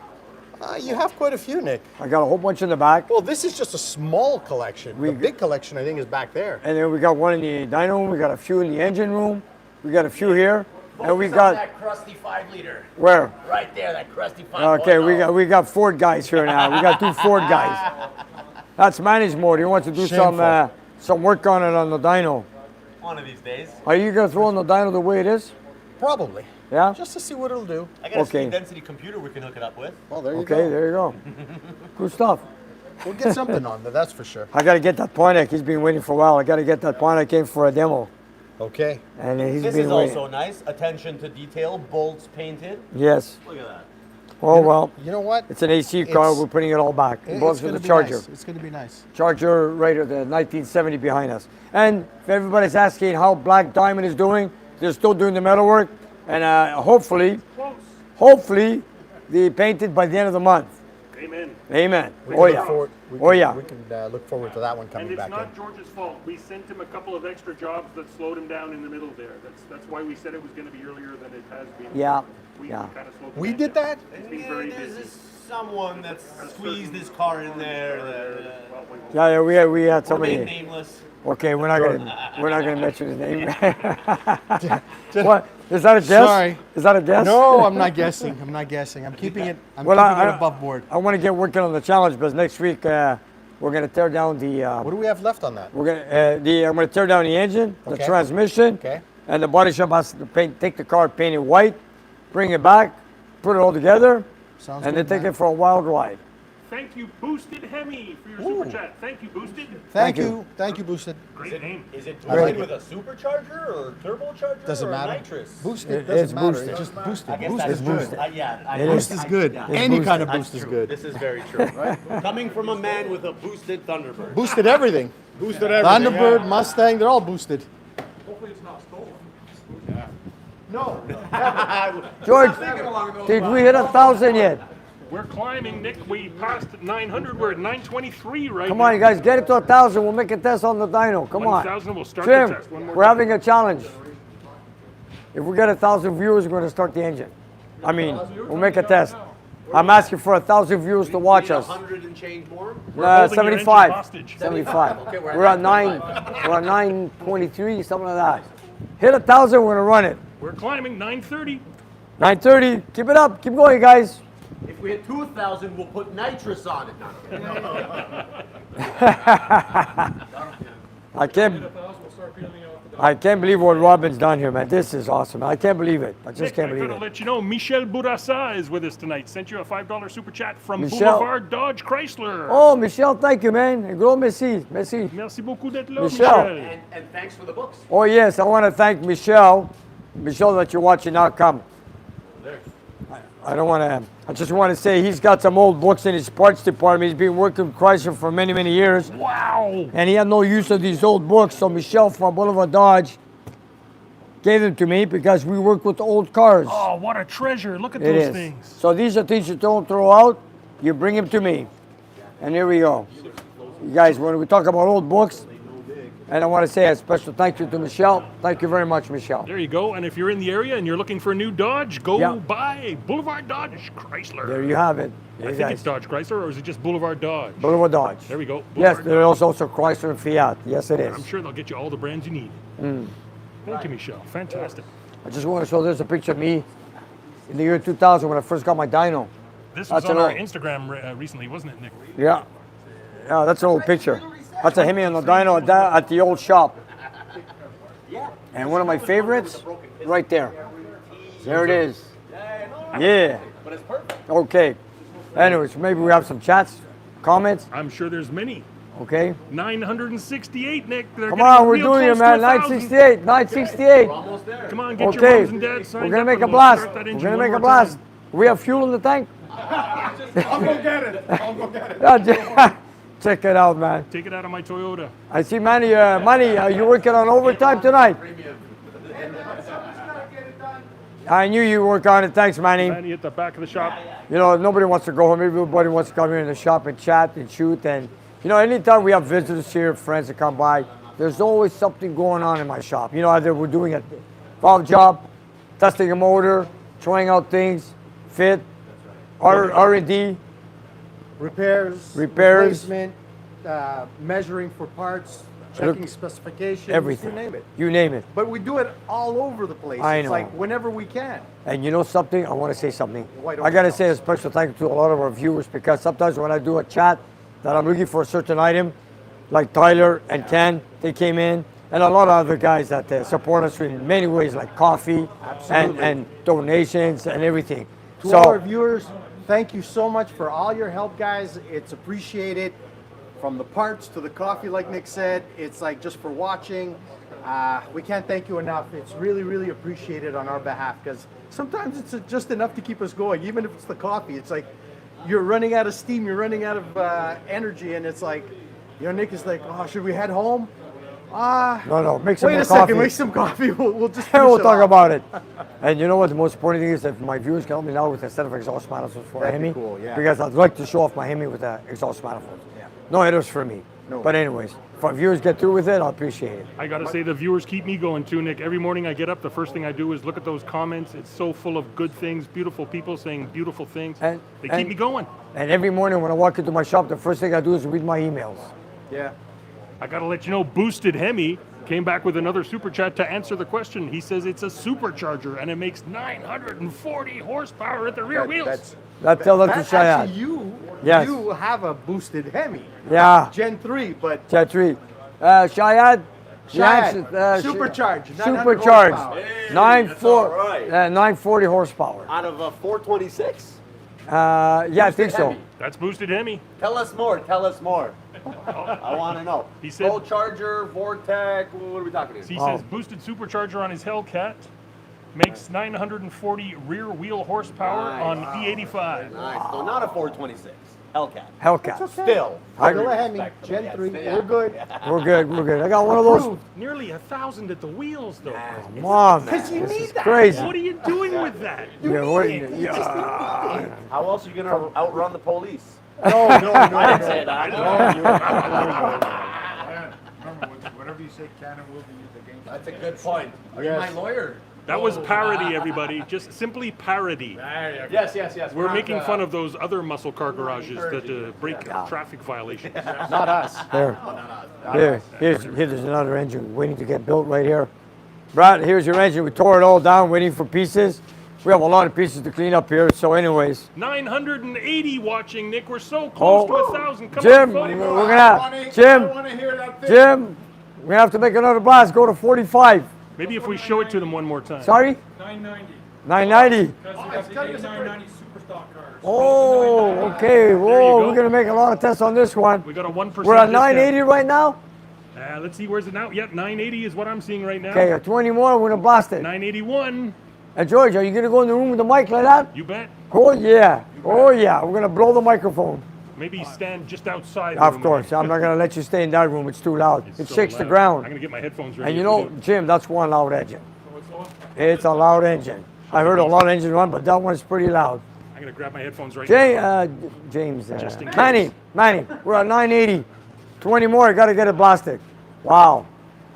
You have quite a few, Nick. I got a whole bunch in the back, Well, this is just a small collection. The big collection, I think, is back there. and then we got one in the dyno. We got a few in the engine room. We got a few here, and we got that crusty 5-liter. where? Right there, that crusty 5 Okay, we got Ford guys here now. We got two Ford guys. That's managed mode. He wants to do some work on it on the dyno. One of these days. Are you gonna throw in the dyno the way it is? Probably. Yeah. Just to see what it'll do. I got a Okay. speed density computer we can hook it up with. Well, there you Okay, go. there you go. Good stuff. We'll get something on there, that's for sure. I gotta get that Pontiac. He's been waiting for a while. I gotta get that Pontiac in for a demo, Okay. and he's This been is waiting. also nice. Attention to detail. Bolts painted. Yes. Look at that. Oh well. You know what? It's an AC car. It's- We're putting it all back. It belongs to gonna the be Charger. nice. It's going to be nice. Charger right at the 1970 behind us. And if everybody's asking how Black Diamond is doing, they're still doing the metalwork, and hopefully, they painted by the end of the month. Amen. Amen. We Oh can yeah. look forward- we Oh can- yeah. We can look forward to that one And coming it's back not in. George's fault. We sent him a couple of extra jobs that slowed him down in the middle there. That's why we said it was going to be earlier than it has been. Yeah. We Yeah. kind of slowed the We man did down. that? He's been very There's busy. this someone that's squeezed his car in there. Yeah, we had Remain somebody. nameless. Okay, we're not gonna mention his name. What is that a guess? Sorry. Is that a guess? No, I'm not guessing. I'm not guessing. I'm keeping it. I'm Well, keeping I- it above board. I want to get working on the challenge because next week we're gonna tear down the. What do we have left on that? We're gonna I'm gonna tear down the engine, the Okay. transmission, Okay. and the body shop has to take the car, paint it white, bring it back, put it all together, Sounds and good, then take man. it for a wild ride. Thank you, Boosted Hemi, for your super chat. Thank you, Boosted. Thank you. you. Thank you, Boosted. Great name. Is it I like boosted with a supercharger or turbocharger Doesn't or matter. nitrous? Boosted It's doesn't matter. boosted. It's just boosted. I guess Boost that's is true. good. It Boost is good. yeah. Any kind of That's boost is true. good. This is very true. Right? Coming from a man with a boosted Thunderbird. Boosted everything. Boosted everything. Thunderbird, Mustang, they're all boosted. Hopefully it's not stolen. No. George, did we hit 1,000 yet? We're climbing, Nick. We passed 900. We're at 923 right Come now. on, you guys, get it to 1,000. We'll make a test on the dyno. Come on. 1,000, we'll start Jim, the test. One more we're time. having a challenge. If we get 1,000 viewers, we're going to start the engine. I mean, we'll make a test. I'm asking for 1,000 viewers to watch us. 100 and change more. We're holding your engine 75. hostage. 75. Okay, We're at 923, something like that. Hit 1,000, we're gonna run it. We're climbing 930. 930. Keep it up. Keep going, guys. If we hit 2,000, we'll put nitrous on it. I can't believe what Robin's done here, man. This is awesome. I can't believe it. I just Nick, can't I believe gotta it. let you know, Michel Bourassa is with us tonight. Sent you a $5 super chat from Michel. Boulevard Dodge Chrysler. Oh, Michel, thank you, man. Un gros merci. Merci. Merci beaucoup d'être là, Michel. Michel. And thanks for the books. Oh, yes, I want to thank Michel. Michel, that you're watching now, come. I don't want to, I just want to say he's got some old books in his parts department. He's been working with Chrysler for many, many years. Wow. And he had no use of these old books. So Michel from Boulevard Dodge gave them to me because we work with old cars. Oh, what a treasure. Look at It those is. things. So these are things you don't throw out. You bring them to me. And here we go. You guys, when we talk about old books, and I want to say a special thank you to Michel. Thank you very much, Michel. There you go. And if you're in the area and you're looking for a new Dodge, go Yeah. buy Boulevard Dodge Chrysler. There you have it. I You think guys. it's Dodge Chrysler, or is it just Boulevard Dodge? Boulevard Dodge. There we go. Yes, Boulevard there's also Chrysler and Fiat. Yes, it is. I'm sure they'll get you all the brands you need. Thank you, Michel. Fantastic. I just want to show there's a picture of me in the year 2000 when I first got my dyno. This was That's on an our old- Instagram recently, wasn't it, Nick? Yeah. Yeah, that's an old picture. That's a Hemi on the dyno at the old shop. And one of my favorites, right there. There it is. Yeah. But it's perfect. Okay. Anyways, maybe we have some chats, comments. I'm sure there's many. Okay. 968, Nick. They're Come getting on, we're real doing it, close to man. 1,000. 968, 968. Almost there. Come on, get your Okay. moms and dads signed We're gonna up make and a we'll blast. start that We're engine gonna one make a more time. blast. We have fuel in the tank. I'll go get it. I'll go get it. Yeah, check it out, man. Take it out of my Toyota. I see Manny. Manny, are you working on overtime tonight? I knew you work on it. Thanks, Manny. Manny at the back of the shop. You know, nobody wants to go home. Everybody wants to come here in the shop and chat and shoot. And, you know, anytime we have visitors here, friends that come by, there's always something going on in my shop. You know, either we're doing a valve job, testing a motor, trying out things, fit, R&D. Repairs, Repairs. replacement, measuring for parts, checking specifications, Everything. you name it. You name it. But we do it all over the place. I It's know. like whenever we can. And you know something? I want to say something. Why don't I got to you? say a special thank you to a lot of our viewers because sometimes when I do a chat that I'm looking for a certain item, like Tyler and Ken, they came in, and a lot of other guys that support us in many ways, like coffee and donations and everything. To all our viewers, thank you so much for all your help, guys. It's appreciated. From the parts to the coffee, like Nick said, it's like just for watching. We can't thank you enough. It's really, really appreciated on our behalf because sometimes it's just enough to keep us going. Even if it's the coffee, it's like you're running out of steam, you're running out of energy, and it's like, you know, Nick is like, oh, should we head home? No, make some Wait more a second, coffee. make some coffee. We'll just And finish we'll it talk off. about it. And you know what? The most important thing is that my viewers can help me now with a set of exhaust manifolds for a That'd be Hemi. cool, yeah. Because I'd like to show off my Hemi with the exhaust manifold. Yeah. No headers for me. No. But anyways, if our viewers get through with it, I'll appreciate it. I got to say, the viewers keep me going too, Nick. Every morning I get up, the first thing I do is look at those comments. It's so full of good things, beautiful people saying beautiful things. And- They and- keep me going. And every morning when I walk into my shop, the first thing I do is read my emails. Yeah. I got to let you know, Boosted Hemi came back with another super chat to answer the question. He says it's a supercharger and it makes 940 horsepower at the rear wheels. Tell that to That's Shayad. actually you. Yes. You have a boosted Hemi, Yeah, Gen 3, but Chat 3. Shayad? Shayad, supercharged, 900 Supercharged. horsepower. Hey, 940, that's all right. 940 horsepower. Out of a 426? Yeah, I think so. Hemi. That's Boosted Hemi. Tell us more. Tell us more. I want to know. He said- Full charger, Vortec. What are we talking He here? says boosted supercharger on his Hellcat makes 940 rear wheel horsepower on E85. Nice. So not a 426. Hellcat. Hellcat. Still. Still a Hemi, Gen 3, we're good. We're good. I got one of those. Nearly 1,000 at the wheels, though. Mom, Because you this need is that. crazy. What are you doing with that? Yeah, what- yeah. How else are you going to outrun the police? No. I didn't say that. Remember, whatever you say can and will be used against you. That's a good point. Are you Yes. my lawyer? That was parody, everybody. Just simply parody. Yes. We're making fun of those other muscle car garages that break traffic violations. Not us. Here's another engine waiting to get built right here. Brad, here's your engine. We tore it all down, waiting for pieces. We have a lot of pieces to clean up here. So, anyways, 980 watching, Nick. We're so close to 1,000. Come Jim, on, we're folks. gonna Jim, we're gonna have to make another blast. Go to 45. Maybe if we show it to them one more time. Sorry, 990. 990. Because you got the 990 super stock cars. Oh, okay. you Whoa, go. we're gonna make a lot of tests on this one. We got a 1%. We're at 980 right now. Let's see, where's it now? Yep, 980 is what I'm seeing right now. Okay, 20 more. We're gonna blast it. 981. George, are you gonna go in the room with the mic like that? You bet. Oh yeah. Oh yeah. We're gonna blow the microphone. Maybe stand just outside. Of course. I'm not gonna let you stay in that room. It's too loud. It so shakes the loud. I'm ground. gonna get my headphones ready. And you if know, we do. Jim, that's one loud engine. It's a loud engine. I heard a loud engine run, but that one's pretty loud. I'm gonna grab my headphones right now. James, Just in case. Manny, we're at 980. 20 more. Gotta get it blasted. Wow.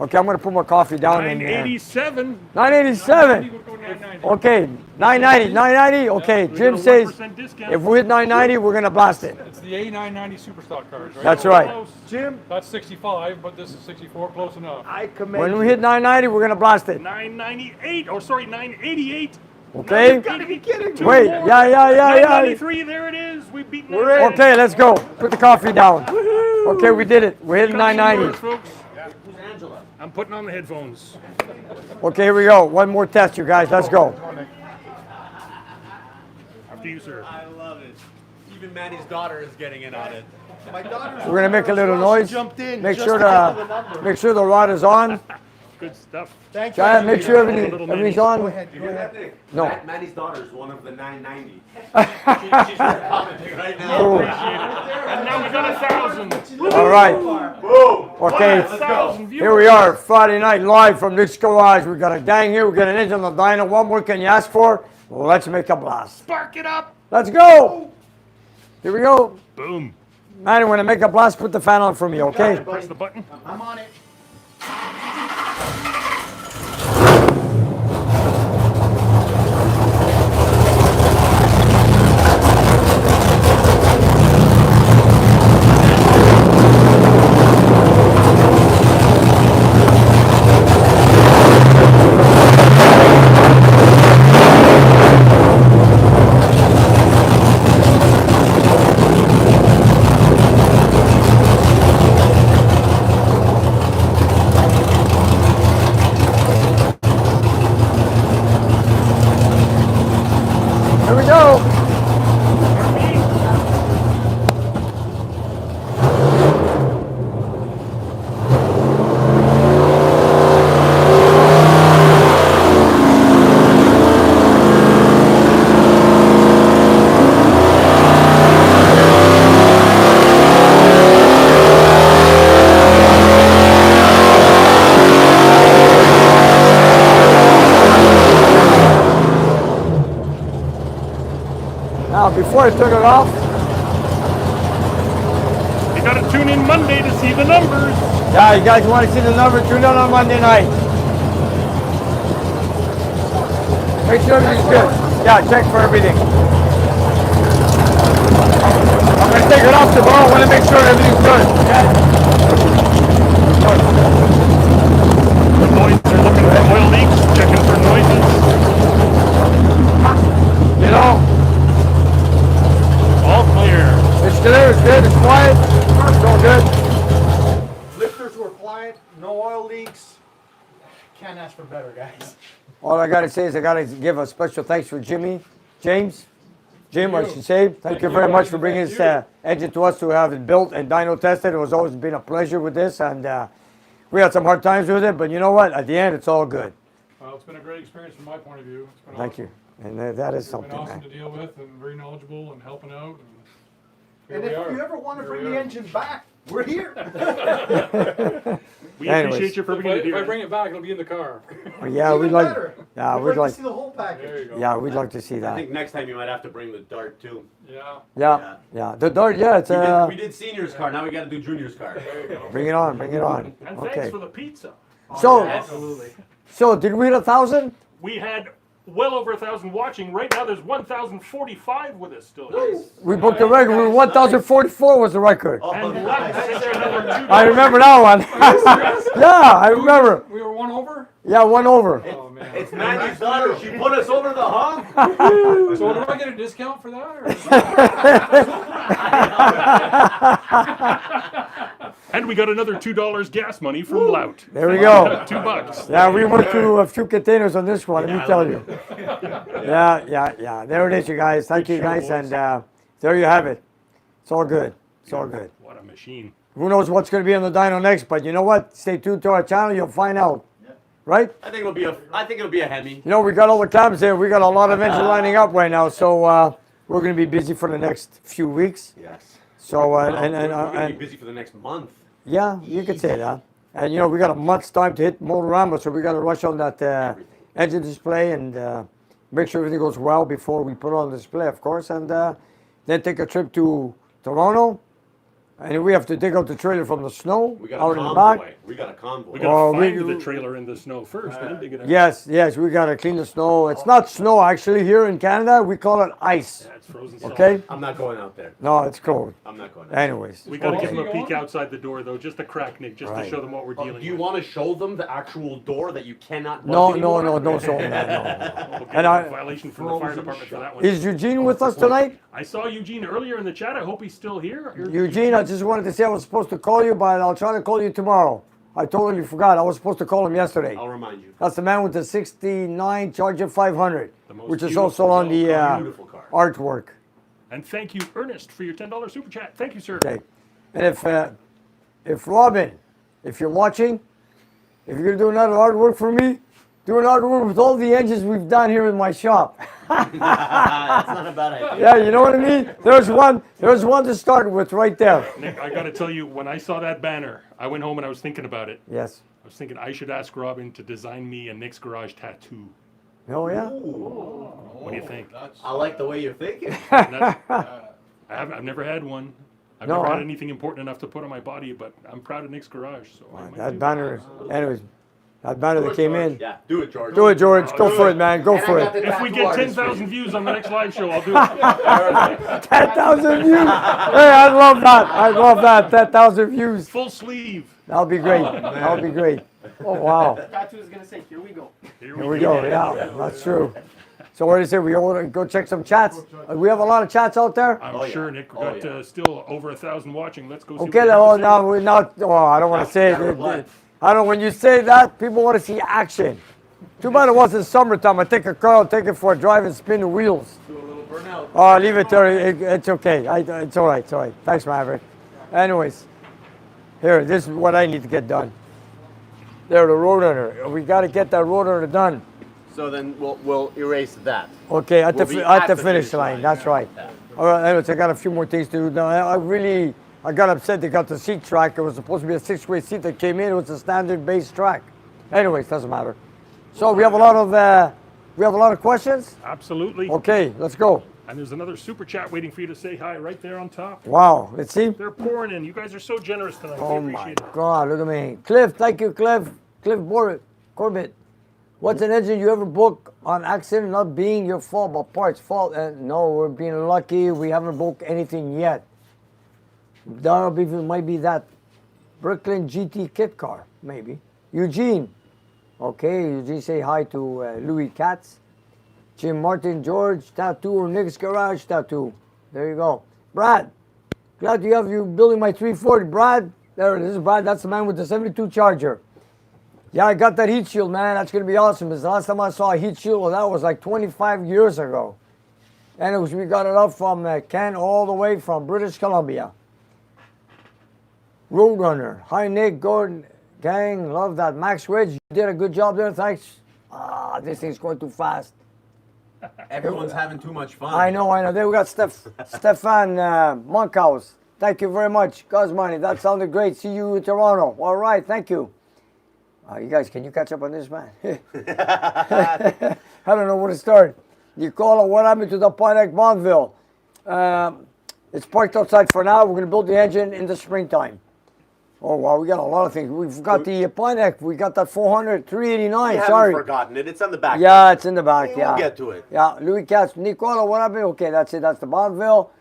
Okay, I'm gonna put my coffee down. 987. 987. Would go 990. Okay, 990. Okay, We Jim got a says 1% discount. if we hit 990, we're gonna blast it. It's the A990 super stock cars, right? That's right. Close. Jim, That's 65, but this is 64, close enough. I commend When you. we hit 990, we're gonna blast it. 998. Oh, sorry, 988. Okay. You gotta be kidding me. Wait. Yeah. 993. There it is. We beat 990. Okay, let's go. Put the coffee down. Okay, we did it. We're hitting 990. Folks. I'm putting on the headphones. Okay, here we go. One more test, you guys. Let's go. After you, sir. I love it. Even Manny's daughter is getting in on it. My daughter's We're gonna make a little noise. Jumped in. Make just sure to get to the number. make sure the rod is on. Good stuff. Thank you. Guys, make sure everything's Go on. ahead. Go ahead. No. Manny's daughter is one of the 990. She's commenting right now. And now we got 1,000. All right. Boom! Okay. 1,000 viewers. Here we are, Friday night live from Nick's Garage. We got a gang here. We got an engine on the Dyno. What more can you ask for? Let's make a blast. Spark it up. Let's go. Here we go. Boom. Manny, when I make a blast, put the fan on for me, okay? Press the button. I'm on it. Here we go. Now, before I turn it off, You got to tune in Monday to see the numbers. yeah, you guys want to see the number, tune in on Monday night. Make sure everything's good. Yeah, check for everything. I'm going to take it off tomorrow. I want to make sure everything's good. Okay? The boys are looking for oil leaks, checking for noises. You know, All clear. it's clear, it's good, it's quiet, it's all good. Lifters were quiet. No oil leaks. Can't ask for better, guys. All I got to say is I got to give a special thanks for Jim, I should say. Thank you very much for bringing this engine to us to have it built and dyno tested. It was always been a pleasure with this, and we had some hard times with it, but you know what? At the end, it's all good. Well, it's been a great experience from my point of view. It's been Thank awesome. you. And that is It's something, been awesome man. to deal with and very knowledgeable and helping out. And And here if we are. you ever want to Here bring we the are. engine back, we're here. We Anyways. appreciate you for If I, bringing it if I here. bring it back, it'll be in the car. Yeah, Even we'd like, better. yeah, We'd we'd like like, to see the whole There package. you go. yeah, we'd like to see I that. think next time you might have to bring the dart too. Yeah. Yeah, yeah. The Dart, yeah, it's We did senior's car, now we gotta do junior's car. There you go. bring it on, bring it on. And thanks Okay. for the pizza. So, Absolutely. so did we hit 1,000? We had well over 1,000 watching. Right now, there's 1,045 with us still. We broke the record. We were 1,044 was the record. And Lex sent you another $2. I remember that one. Yeah, I remember. We were one over? Yeah, one over. Oh, man. It's Mandy's daughter. She put us over the hump. So do I get a discount for that? Or? And we got another $2 gas money from Lout. There we go. $2. Yeah, we went through a few containers on this one, let me tell you. Yeah. There it is, you guys. Thank you, show, guys. boys. And there you have it. It's all good. It's all good. What a machine. Who knows what's going to be on the dyno next, but you know what? Stay tuned to our channel. You'll find out. Right? I think it'll be a Hemi. You know, we got all the cams here. We got a lot of engines lining up right now. So we're going to be busy for the next few weeks. Yes. So, We're gonna be busy for the next month. yeah, you could say that. And, you know, we got a month's time to hit Motorama, so we got to rush on that engine display and make sure everything goes well before we put it on display, of course. And then take a trip to Toronto. And we have to dig out the trailer from the snow We got out a in the convoy. back. We got a convoy. We got to Oh, find we- the trailer in the snow first, then dig it out. Yes, we got to clean the snow. It's not snow, actually. Here in Canada, we call it ice. Yeah, it's frozen solid. Okay? I'm not going out there. No, it's cold. I'm not going out. Anyways. We got to give them a Okay. peek outside the door, though, just a crack, Nick, just Right. to show them what we're dealing Do you with. want to show them the actual door that you cannot budge No, anymore? don't show them that. No. We'll get And a I- violation from the fire department for that one. Is Eugene with us tonight? I saw Eugene earlier in the chat. I hope he's still here. Eugene, I just wanted to say I was supposed to call you, but I'll try to call you tomorrow. I totally forgot. I was supposed to call him yesterday. I'll remind you. That's the man with the 69 Charger 500, The most which is beautiful also on the Beautiful car. artwork. And thank you, Ernest, for your $10 super chat. Thank you, sir. Okay. And if Robin, if you're watching, if you're gonna do another artwork for me, do an artwork with all the engines we've done here in my shop. That's not a bad idea. Yeah, you know what I mean? There's one to start with right there. Nick, I got to tell you, when I saw that banner, I went home and I was thinking about it. Yes. I was thinking I should ask Robin to design me a Nick's Garage tattoo. Oh yeah. What do you think? I like the way you're thinking. I've never had one. I've No, never had huh? anything important enough to put on my body, but I'm proud of Nick's Garage. So I might do That banner. Anyways, that banner that came in. Yeah, do it, George. Do it, George. Go for it, man. Go And I for got it. the If we tattoo get artist for 10,000 you. views on the next live show, I'll do it. 10,000 views. Hey, I love that. I love that. 10,000 views. Full sleeve. That'll be great. That'll be great. Oh wow. Tattoo is gonna say, "Here we go." Here we go. Yeah, that's true. So what do you say? We all go check some chats. We have a lot of chats out there. I'm sure, Nick. We got still over 1,000 watching. Let's go see Okay, what they oh, have to say. now we're not. Oh, I don't want to say it. I don't. When you say that, people want to see action. Too bad it wasn't summertime. I take a car, I'll take it for a drive and spin the wheels. Do a little burnout. Oh, leave it there. It's okay. It's all right. It's all right. Thanks, Maverick. Anyways, here, this is what I need to get done. There, the Roadrunner. We got to get that Roadrunner done. So then we'll erase that. Okay, at We'll the be at at the the finish finish line. line. That's right. All right. Anyways, I got a few more things to do. Now, I got upset. They got the seat track. It was supposed to be a 6-way seat that came in. It was a standard base track. Anyways, doesn't matter. So we have a lot of questions. Absolutely. Okay, let's go. And there's another super chat waiting for you to say hi right there on top. Wow. Let's see. They're pouring in. You guys are so generous tonight. Oh we my appreciate it. God, look at me. Cliff, thank you, Cliff. Cliff Corbett. What's an engine you ever booked on accident not being your fault, but parts fault? No, we're being lucky. We haven't booked anything yet. Might be that Brooklyn GT kit car, maybe. Eugene. Okay, Eugene, say hi to Louis Katz. Jim Martin, George, tattoo, or Nick's Garage tattoo. There you go. Brad, glad to have you building my 340. Brad, there it is, Brad. That's the man with the 72 Charger. Yeah, I got that heat shield, man. That's going to be awesome. Because the last time I saw a heat shield, well, that was like 25 years ago. And we got it up from Ken all the way from British Columbia. Roadrunner. Hi, Nick, Gordon, gang. Love that. Max Wedge, you did a good job there. Thanks. Ah, this thing's going too fast. Everyone's having too much fun. I know. There we got Stefan Monkhouse. Thank you very much. Cosmoney, that sounded great. See you in Toronto. All right, thank you. You guys, can you catch up on this, man? I don't know where to start. You call it, what happened to the Pontiac Bonneville? It's parked outside for now. We're going to build the engine in the springtime. Oh, wow, we got a lot of things. We've got the Pontiac. We got that 400, 389. You Sorry. haven't forgotten it. It's on the back. Yeah, it's in the back. We'll Yeah. get to it. Yeah, Louis Katz. Nicola, what happened? Okay, that's it. That's the Bonneville.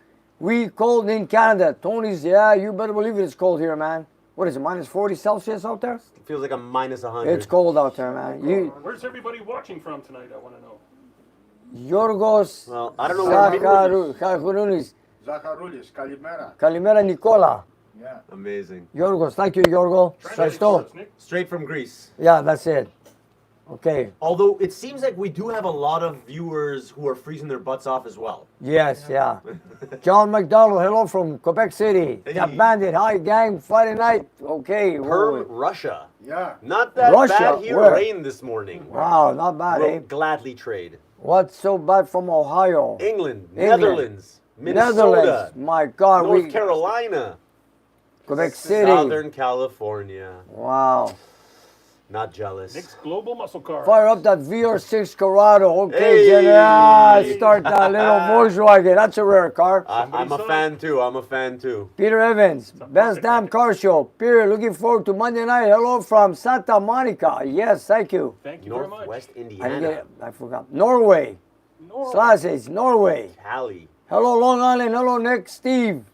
We cold in Canada. Tony's, yeah, you better believe it. It's cold here, man. What is it, minus 40 Celsius out there? It feels like a minus 100. It's cold out there, man. Where's everybody watching from tonight? I want to know. Yorgos Well, I don't know where Zacharoulis. Zacharoulis, Kalimera. Kalimera Nicola. Yeah. Amazing. Yorgos, thank you, Yorgo. Translate Sashto. for us, Nick. Straight from Greece. Yeah, that's it. Okay. Although it seems like we do have a lot of viewers who are freezing their butts off as well. Yes, yeah. John McDonald, hello from Quebec City. Hey. Yeah, Bandit, hi gang, Friday night. Okay. Perm, Russia. Yeah. Not that Russia? bad here. Where? Rain this morning. Wow, not bad, We'll eh? gladly trade. What's so bad from Ohio? England, England. Netherlands, Minnesota, Netherlands. My God, North Carolina, Quebec City. Southern California. Wow. Not jealous. Nick's Global Muscle Car. Fire up that VR6 Corrado. Okay, Hey. Jenna. Start that little Volkswagen. That's a rare car. I'm a fan too. I'm a fan too. Peter Evans, best damn car show. Peter, looking forward to Monday night. Hello from Santa Monica. Yes, thank you. Thank you very much. Northwest I didn't get Indiana, it. I forgot. Norway. Norway. Slashes, Norway. Cali. Hello, Long Island. Hello, Nick, Steve,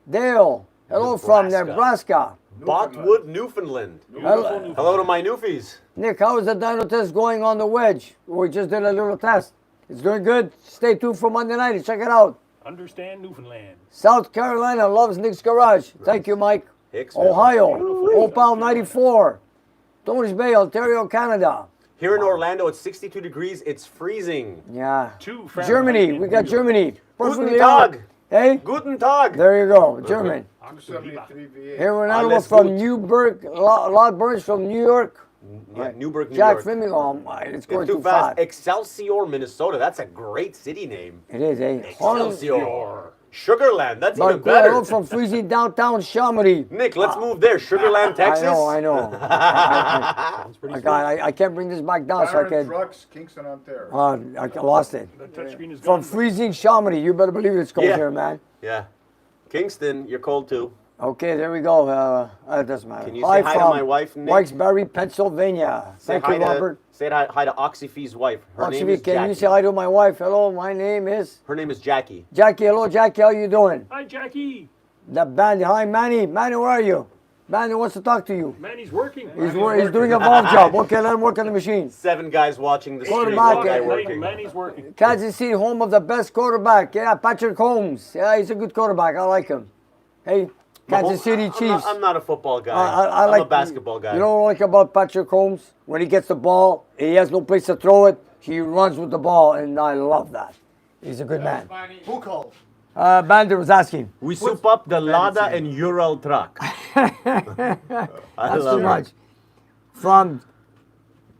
Dale. Hello from Nebraska. Botwood, Newfoundland. Hello. Hello to my Newfies. Nick, how is the dyno test going on the wedge? We just did a little test. It's doing good. Stay tuned for Monday night and check it out. Understand Newfoundland. South Carolina loves Nick's Garage. Thank you, Mike. Hicksville. Ohio, Opal 94. Tony's Bay, Ontario, Canada. Here in Orlando, it's 62 degrees. It's freezing. Yeah. Fahrenheit Germany, in we got New York. Germany. Guten Perfectly Tag. on. Hey, Guten Tag. there you go, German. 73 V8. Here we're now Alles from gut. Newburgh, Lord Burns from New York. Yeah, Newburgh, New Jack York. Fleming, oh my, it's going It's too too fast. fast. Excelsior, Minnesota. That's a great city name. It is, eh? Excelsior. Sugarland. That's even But better. hello from freezing downtown Chamonix. Nick, let's move there. Sugarland, Texas. I know. I can't bring this back down, so I Byron can. Trucks, Kingston, Ontario. I lost it. The touchscreen is From gone. freezing Chamonix, you better believe it's cold Yeah. here, man. Yeah. Kingston, you're cold too. Okay, there we go. It doesn't matter. Can you say hi to from my wife, Nick? Wilkes-Barre, Pennsylvania. Thank you, Robert. Say hi to Oxyfee's wife. Her name Oxy, is can you Jackie. say hi to my wife? Hello, my name is Her name is Jackie. Jackie. Hello, Jackie. How you doing? Hi, Jackie. The band. Hi, Manny. Manny, where are you? Manny wants to talk to you. Manny's working. He's doing a valve job. Okay, let him work on the machine. 7 guys watching the stream. Quarterback, One guy eh? working. Manny's working. Kansas City, home of the best quarterback. Yeah, Patrick Holmes. Yeah, he's a good quarterback. I like him. Hey, Kansas City Chiefs. I'm not a football guy. I I'm like a basketball guy. You know what I like about Patrick Holmes? When he gets the ball, he has no place to throw it. He runs with the ball, and I love that. He's a good man. Who called? Bander was asking. We soup up the Lada and Ural truck. I That's love too it. much. From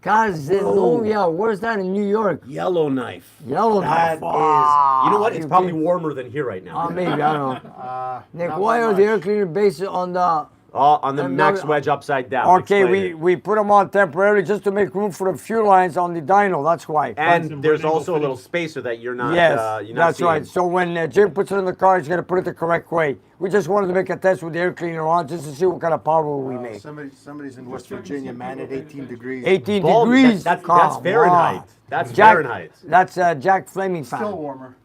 Cazenovia, where's that in New York? Yellowknife. Yellowknife. That is. You know what? It's probably warmer than here right now. Maybe, I don't know. Nick, not why so are the much. air cleaner based on the... On the And Max now- Wedge upside down. Okay, Explain it. we put them on temporarily just to make room for the fuel lines on the dyno, that's why. And there's Vertical also a little fittings. spacer that you're not. Yes, you're not that's seeing. right. So when Jim puts it in the car, he's going to put it the correct way. We just wanted to make a test with the air cleaner on just to see what kind of power we make. Somebody's in West Virginia, man, at 18 degrees. 18 Bulb, degrees. That's Come Fahrenheit. on. That's Jack, Fahrenheit. That's Jack Fleming fan. Still warmer.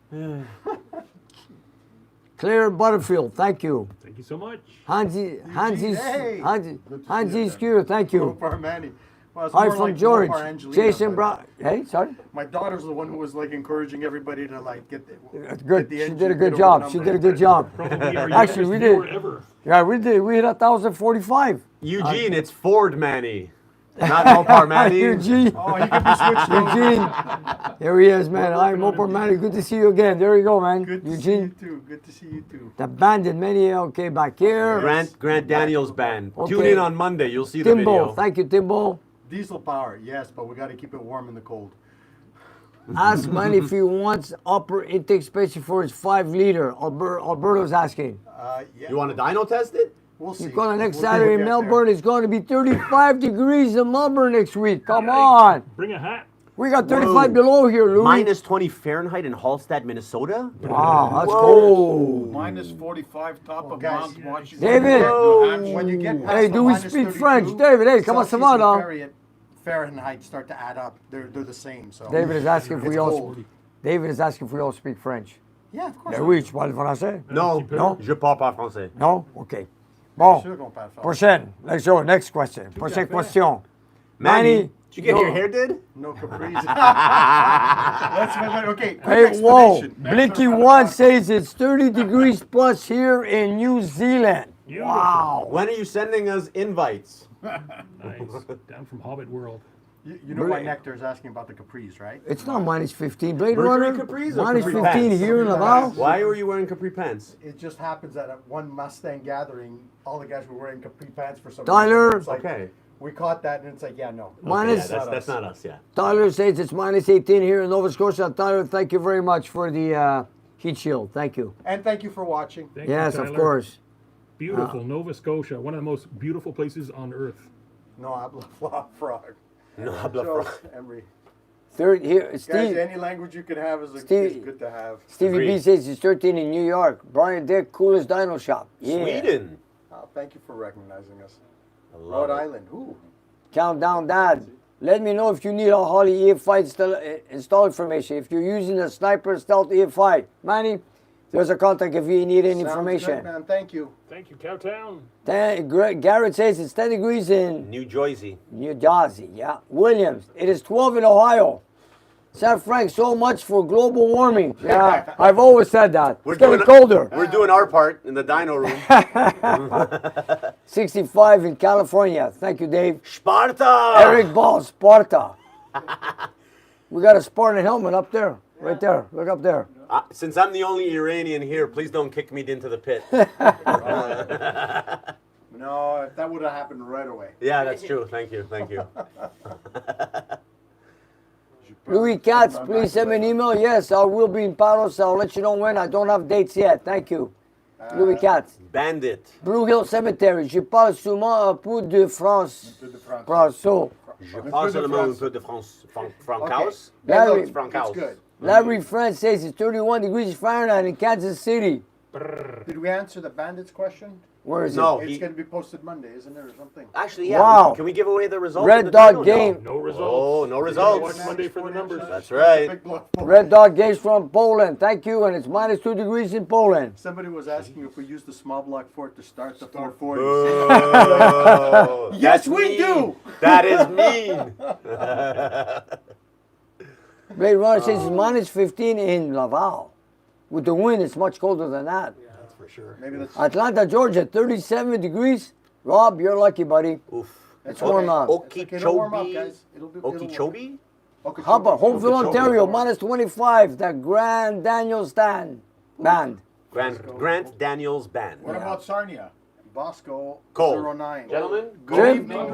Claire Butterfield, thank you. Thank you so much. Hansi Hey. Skewer, thank you. Mopar Manny. Well, it's Hi more from like George. Mopar Angelina, Jason but Brown. Hey, sorry. My daughter's the one who was like encouraging everybody to like get the. That's good. get the She engine, did a get good over job. the She number. did a good job. Probably our Actually, youngest we viewer did. ever. Yeah, we did. We hit 1,045. Eugene, it's Ford Manny, not Mopar Manny. Eugene. Oh, he can be switched over. Eugene. There he is, man. Hi, Mopar Manny. Good to see you again. There you go, man. Good to see you Eugene. too. Good to see you too. The bandit many. Okay, back here. Grant Daniels Band. Tune Okay. in on Monday. You'll see the Timbo. video. Thank you, Timbo. Diesel power, yes, but we got to keep it warm in the cold. Ask Manny if he wants upper intake space for his 5-liter. Alberto's asking. Yeah, You want to dyno test it? we'll see. He's going next We'll Saturday in get there. Melbourne. It's going to be 35 degrees in Melbourne next week. Come on. Bring a hat. We got 35 below here, Louis. Minus 20 Fahrenheit in Hallstatt, Minnesota. Wow, that's cold. Minus 45 top of guys. Mount Washington. David. New Hampshire. When you get past Hey, the do we minus speak 32, French? David, hey, comment ça Celsius va, and là? Fahrenheit start to add up. They're the same. So David is asking if it's we all. cold. David is asking if we all speak French. Yeah, of course. Ben oui, tu parles français? Non, Non? je parle pas français. Non? OK. Bon, Sûr qu'on parle français. prochaine. Let's go. Next question. Prochaine question. Manny, did you get no. your hair did? No caprice. Okay. Quick Hey, whoa. explanation. Blinky One says it's 30 degrees plus here in New Zealand. Wow. When are you sending us invites? Nice. Down from Hobbit World. You know why Nectar is asking about the capris, right? It's not minus 15. Blade Mercury Runner, capris or minus capri 15 pants? here in Laval. Why were you wearing capri pants? It just happens that at one Mustang gathering, all the guys were wearing capri pants for some Tyler. reason. It's like, Okay. we caught that, and it's like, yeah, no. Minus- Yeah, that's not us, yeah. Tyler says it's minus 18 here in Nova Scotia. Tyler, thank you very much for the heat shield. Thank you. And thank you for watching. Thank Yes, you, of Tyler. course. Beautiful Nova Scotia, one of the most beautiful places on earth. No habla frog. No habla Show frog. us, Emery. Third here, Guys, Steve. any language you can have is Steve- good to have. Stevie B Agreed. says he's 13 in New York. Brian Dick, coolest Dyno shop. Yeah. Sweden. Oh, thank you for recognizing us. I love Rhode it. Island. Ooh. Countdown Dad. Let me know if you need a Holly EF5 install information. If you're using a Sniper Stealth EF5. Manny, there's a contact if you need any Sounds information. good, man. Thank you. Thank you, Cowtown. Garrett says it's 10 degrees in New Jersey. New Jersey. Yeah. Williams, it is 12 in Ohio. San Frank, so much for global warming. Yeah, I've always said that. It's getting colder. We're doing our part in the dyno room. 65 in California. Thank you, Dave. Sparta! Eric Ball, Sparta. We got a Spartan helmet up there. Right there. Look up there. Since I'm the only Iranian here, please don't kick me into the pit. No, that would have happened right away. Yeah, that's true. Thank you. Thank you. Louis Katz, please send me an email. Yes, I will be in Paros. I'll let you know when. I don't have dates yet. Thank you. Louis Katz. Bandit. Blue Hill Cemetery. Je parle souvent un peu de France. Brasso. Je passe le mot un peu de Frankhaus. Larry, It's Frankhaus. That's good. Larry Friend says it's 31 degrees Fahrenheit in Kansas City. Did we answer the bandits question? Where is No. It's he- going to be posted Monday, isn't it, or something? Actually, yeah. Wow. Can we give away the results? Red of the Dog dyno? game. No results. Oh, no Watch results. Monday for the numbers. That's right. Big block. it? Red Dog Games from Poland. Thank you. And it's minus 2 degrees in Poland. Somebody was asking if we use the small block fort to start the 440. Oh, Yes, that's we mean. do. That is mean. Blade Runner says it's minus 15 in Laval. With the wind, it's much colder than that. That's for sure. Maybe that's Atlanta, Georgia, 37 degrees. Rob, you're lucky, buddy. Oof. It's warm out. okay. It'll warm up, guys. It'll work. Okeechobee? How about Homeville, Ontario, minus 25. The Grand Daniel Stand Band. Grant Daniels Band. What about Sarnia? Bosco Cold. 09. Gentlemen,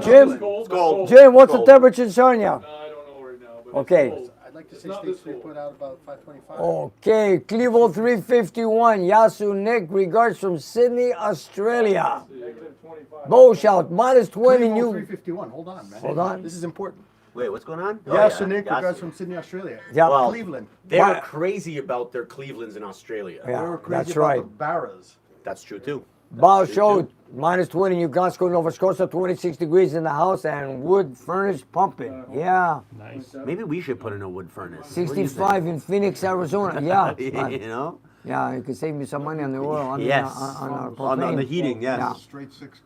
Jim, cold. Jim, what's the Cold. temperature in Sarnia? I don't know right now, but Okay. it's cold. I'd like to say not State this Street cold. put out about 525. Okay, Clevo 351. Yasu Nick, regards from Sydney, Australia. Negative 25. Bow shout, minus 20 Cleveland new. 351. Hold on, man. Hold on. This is important. Wait, what's going on? Yeah, so Nick, regards from Sydney, Australia. Yeah. Well, Cleveland. They Why- are crazy about their Clevelands in Australia. Yeah, They were crazy that's about right. the Barras. That's true too. Bow show, minus 20 New Glasgow, Nova Scotia, 26 degrees in the house, and wood furnace pumping. Yeah. Nice. Maybe we should put in a wood furnace. 65 in Phoenix, Arizona. Yeah. You know? Yeah, it could save me some money on the oil. I mean, Yes. on our On the propane. heating, yes. Yeah. Straight six.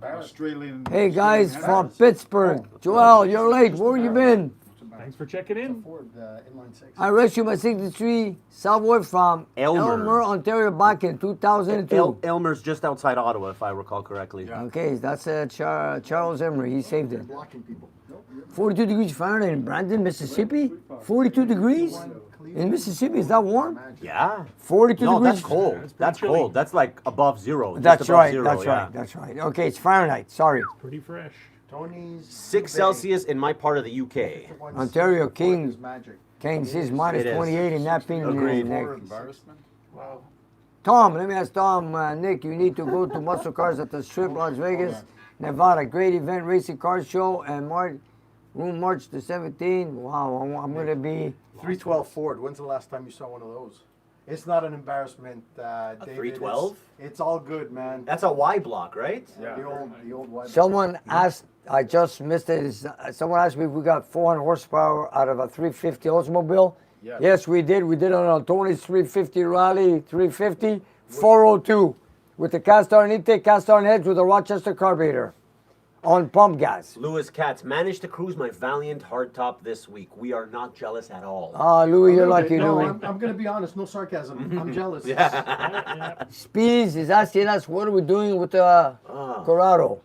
Australian. Hey guys from Barras. Pittsburgh. Joel, you're late. Where you been? Thanks for checking in. Ford inline 6. I rescued my 63 Savoy from Elmer. Ontario back in 2002. Elmer's just outside Ottawa, if I recall correctly. Okay, that's Charles Emery. He saved it. Blocking people. 42 degrees Fahrenheit in Brandon, Mississippi. 42 degrees in Mississippi. Is that warm? Yeah. 42 No, degrees. that's cold. That's chilly. cold. That's like above zero. just That's above right. zero, That's yeah. right. That's right. Okay, it's Fahrenheit. Sorry. Pretty fresh. Tony's. 6 Celsius in my part of the UK. Ontario King. Is magic. King says minus It is. 28 in that pin. Agreed. Nick. Embarrassment. Wow. Tom, let me ask Tom, Nick, you need to go to Muscle Cars at the Strip, Las Vegas, Nevada. Great event, racing car show, and Room March the 17th. Wow, I'm going to be. 312 Ford. When's the last time you saw one of those? It's not an embarrassment, David. 312? It's all good, man. That's a Y block, right? The old white. Someone asked, I just missed it. Someone asked me if we got 400 horsepower out of a 350 Oldsmobile. Yes. Yes, we did. We did it on a Tony's 350 Rally 350 402 with the cast iron intake, cast iron heads with a Rochester carburetor on pump gas. Lewis Katz managed to cruise my Valiant hardtop this week. We are not jealous at all. Ah, Louis, you're lucky, No, Louis. I'm going to be honest. No sarcasm. I'm jealous. Speeds is asking us what are we doing with the Corrado.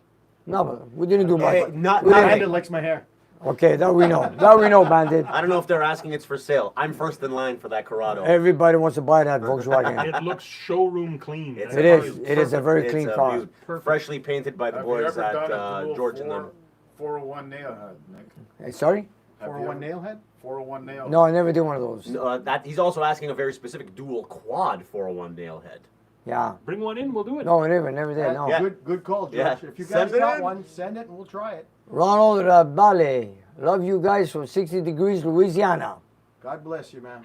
No, but we didn't do much. Hey, not Bandit likes my hair. Okay, that we know. That we know, Bandit. I don't know if they're asking it's for sale. I'm first in line for that Corrado. Everybody wants to buy that Volkswagen. It looks showroom clean. It's It a is. beaut. It is a very It's clean a car. beaut. Freshly painted by the Have you boys ever done at a dual George and them. 401 nail head, Nick? Hey, sorry? Have you 401 ever- nail head? 401 nail. No, I never did one of those. That he's also asking a very specific dual quad 401 nailhead. Yeah. Bring one in, we'll do it. No, never did. No. Yeah. Good call, George. Yeah. If you Send guys it got in. one, send it and we'll try it. Ronald Rabale. Love you guys from 60 Degrees, Louisiana. God bless you, man.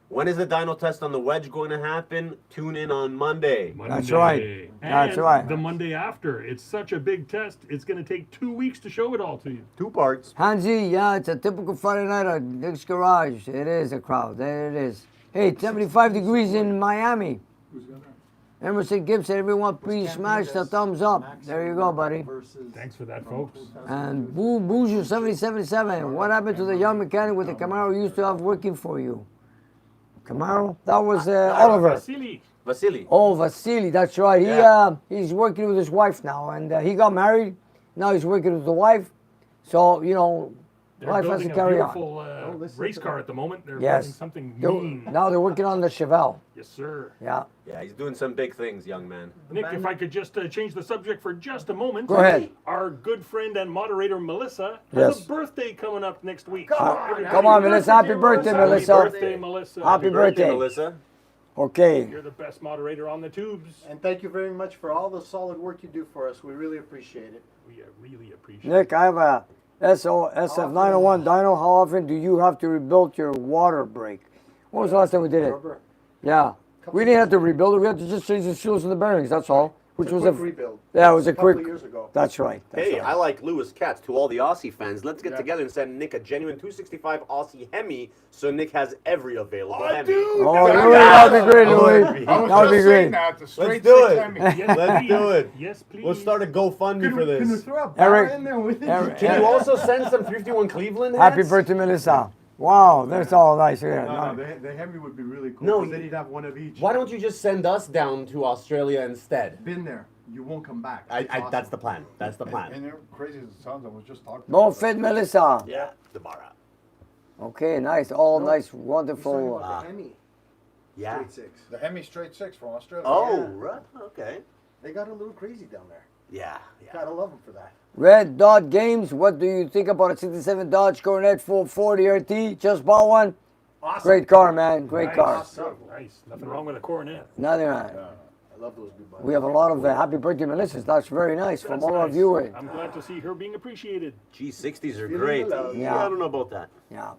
When is the dyno test on the wedge going to happen? Tune in on Monday. That's right. That's And right. The Monday after. It's such a big test. It's going to take 2 weeks to show it all to you. 2 parts. Hansi, yeah, it's a typical Friday night at Nick's Garage. It is a crowd. There it is. Hey, 75 degrees in Miami. Emerson Gibson, everyone please smash the thumbs up. There you go, buddy. Thanks for that, folks. And Boo Bouger 7077. What happened to the young mechanic with the Camaro you used to have working for you? Camaro? That was Oliver. Vasily. Vasily. Oh, Vasily, that's right. Yeah. He's working with his wife now, and he got married. Now he's working with the wife. So, you know, They're life has to building a carry on. beautiful race car at the moment. They're Yes. building something They're- mean. Now they're working on the Chevelle. Yes, sir. Yeah. Yeah, he's doing some big things, young man. Nick, if I could just change the subject for just a moment. Go ahead. Our good friend and moderator Melissa Yes. has a birthday coming up next week. Come on, Melissa. Happy birthday, Happy Melissa. birthday, Melissa. Happy birthday. Melissa. Okay. You're the best moderator on the tubes. And thank you very much for all the solid work you do for us. We really appreciate it. We really appreciate Nick, I have a SF901 dyno. How often do you have to rebuild your water brake? When was the last time we did it? Rubber. Yeah. We didn't have to rebuild it. We had to just change the seals and the bearings. That's all. Which was quick rebuild. Yeah, it was a couple quick. of years ago. That's right. That's Hey, right. I like Lewis Katz. To all the Aussie fans, let's get Yeah. together and send Nick a genuine 265 Aussie Hemi, so Nick has every available Hemi. Oh, Louis, that would be great, Louis. I was That would be just great. saying that. The Let's straight do six it. Hemi. Yes, Let's please. do it. Yes, please. We'll start a GoFundMe for Can we this. throw a Eric- bar in there with it? Eric- Can you also send some 51 Cleveland Happy hats? birthday, Melissa. Wow, that's all nice. Yeah, No, no. the Hemi would be really cool. No, 'cause then you'd have one of each. Why don't you just send us down to Australia instead? Been there. You won't come back. That's the plan. That's the And plan. they're crazy as it sounds. I was just talking. Don't about fit, Melissa. Yeah, the Barra. Okay, nice. All nice, He's talking wonderful. about the Hemi. Yeah. Straight six. the Hemi straight six from Australia. Oh, Yeah. right. Okay. They got a little crazy down there. Yeah. Yeah. Gotta love them for that. Red Dot Games, what do you think about a 67 Dodge Coronet 440 RT? Just bought one. Awesome. Great car, man. Great car. Nice. Nice. Nothing wrong with a Coronet. Nothing. I love those good buddies. We have a lot of happy birthday Melissas. That's very nice from That's all of nice. you. I'm glad to see her being appreciated. G60s are Feeling great. the love. Yeah, I don't know about that. Yeah.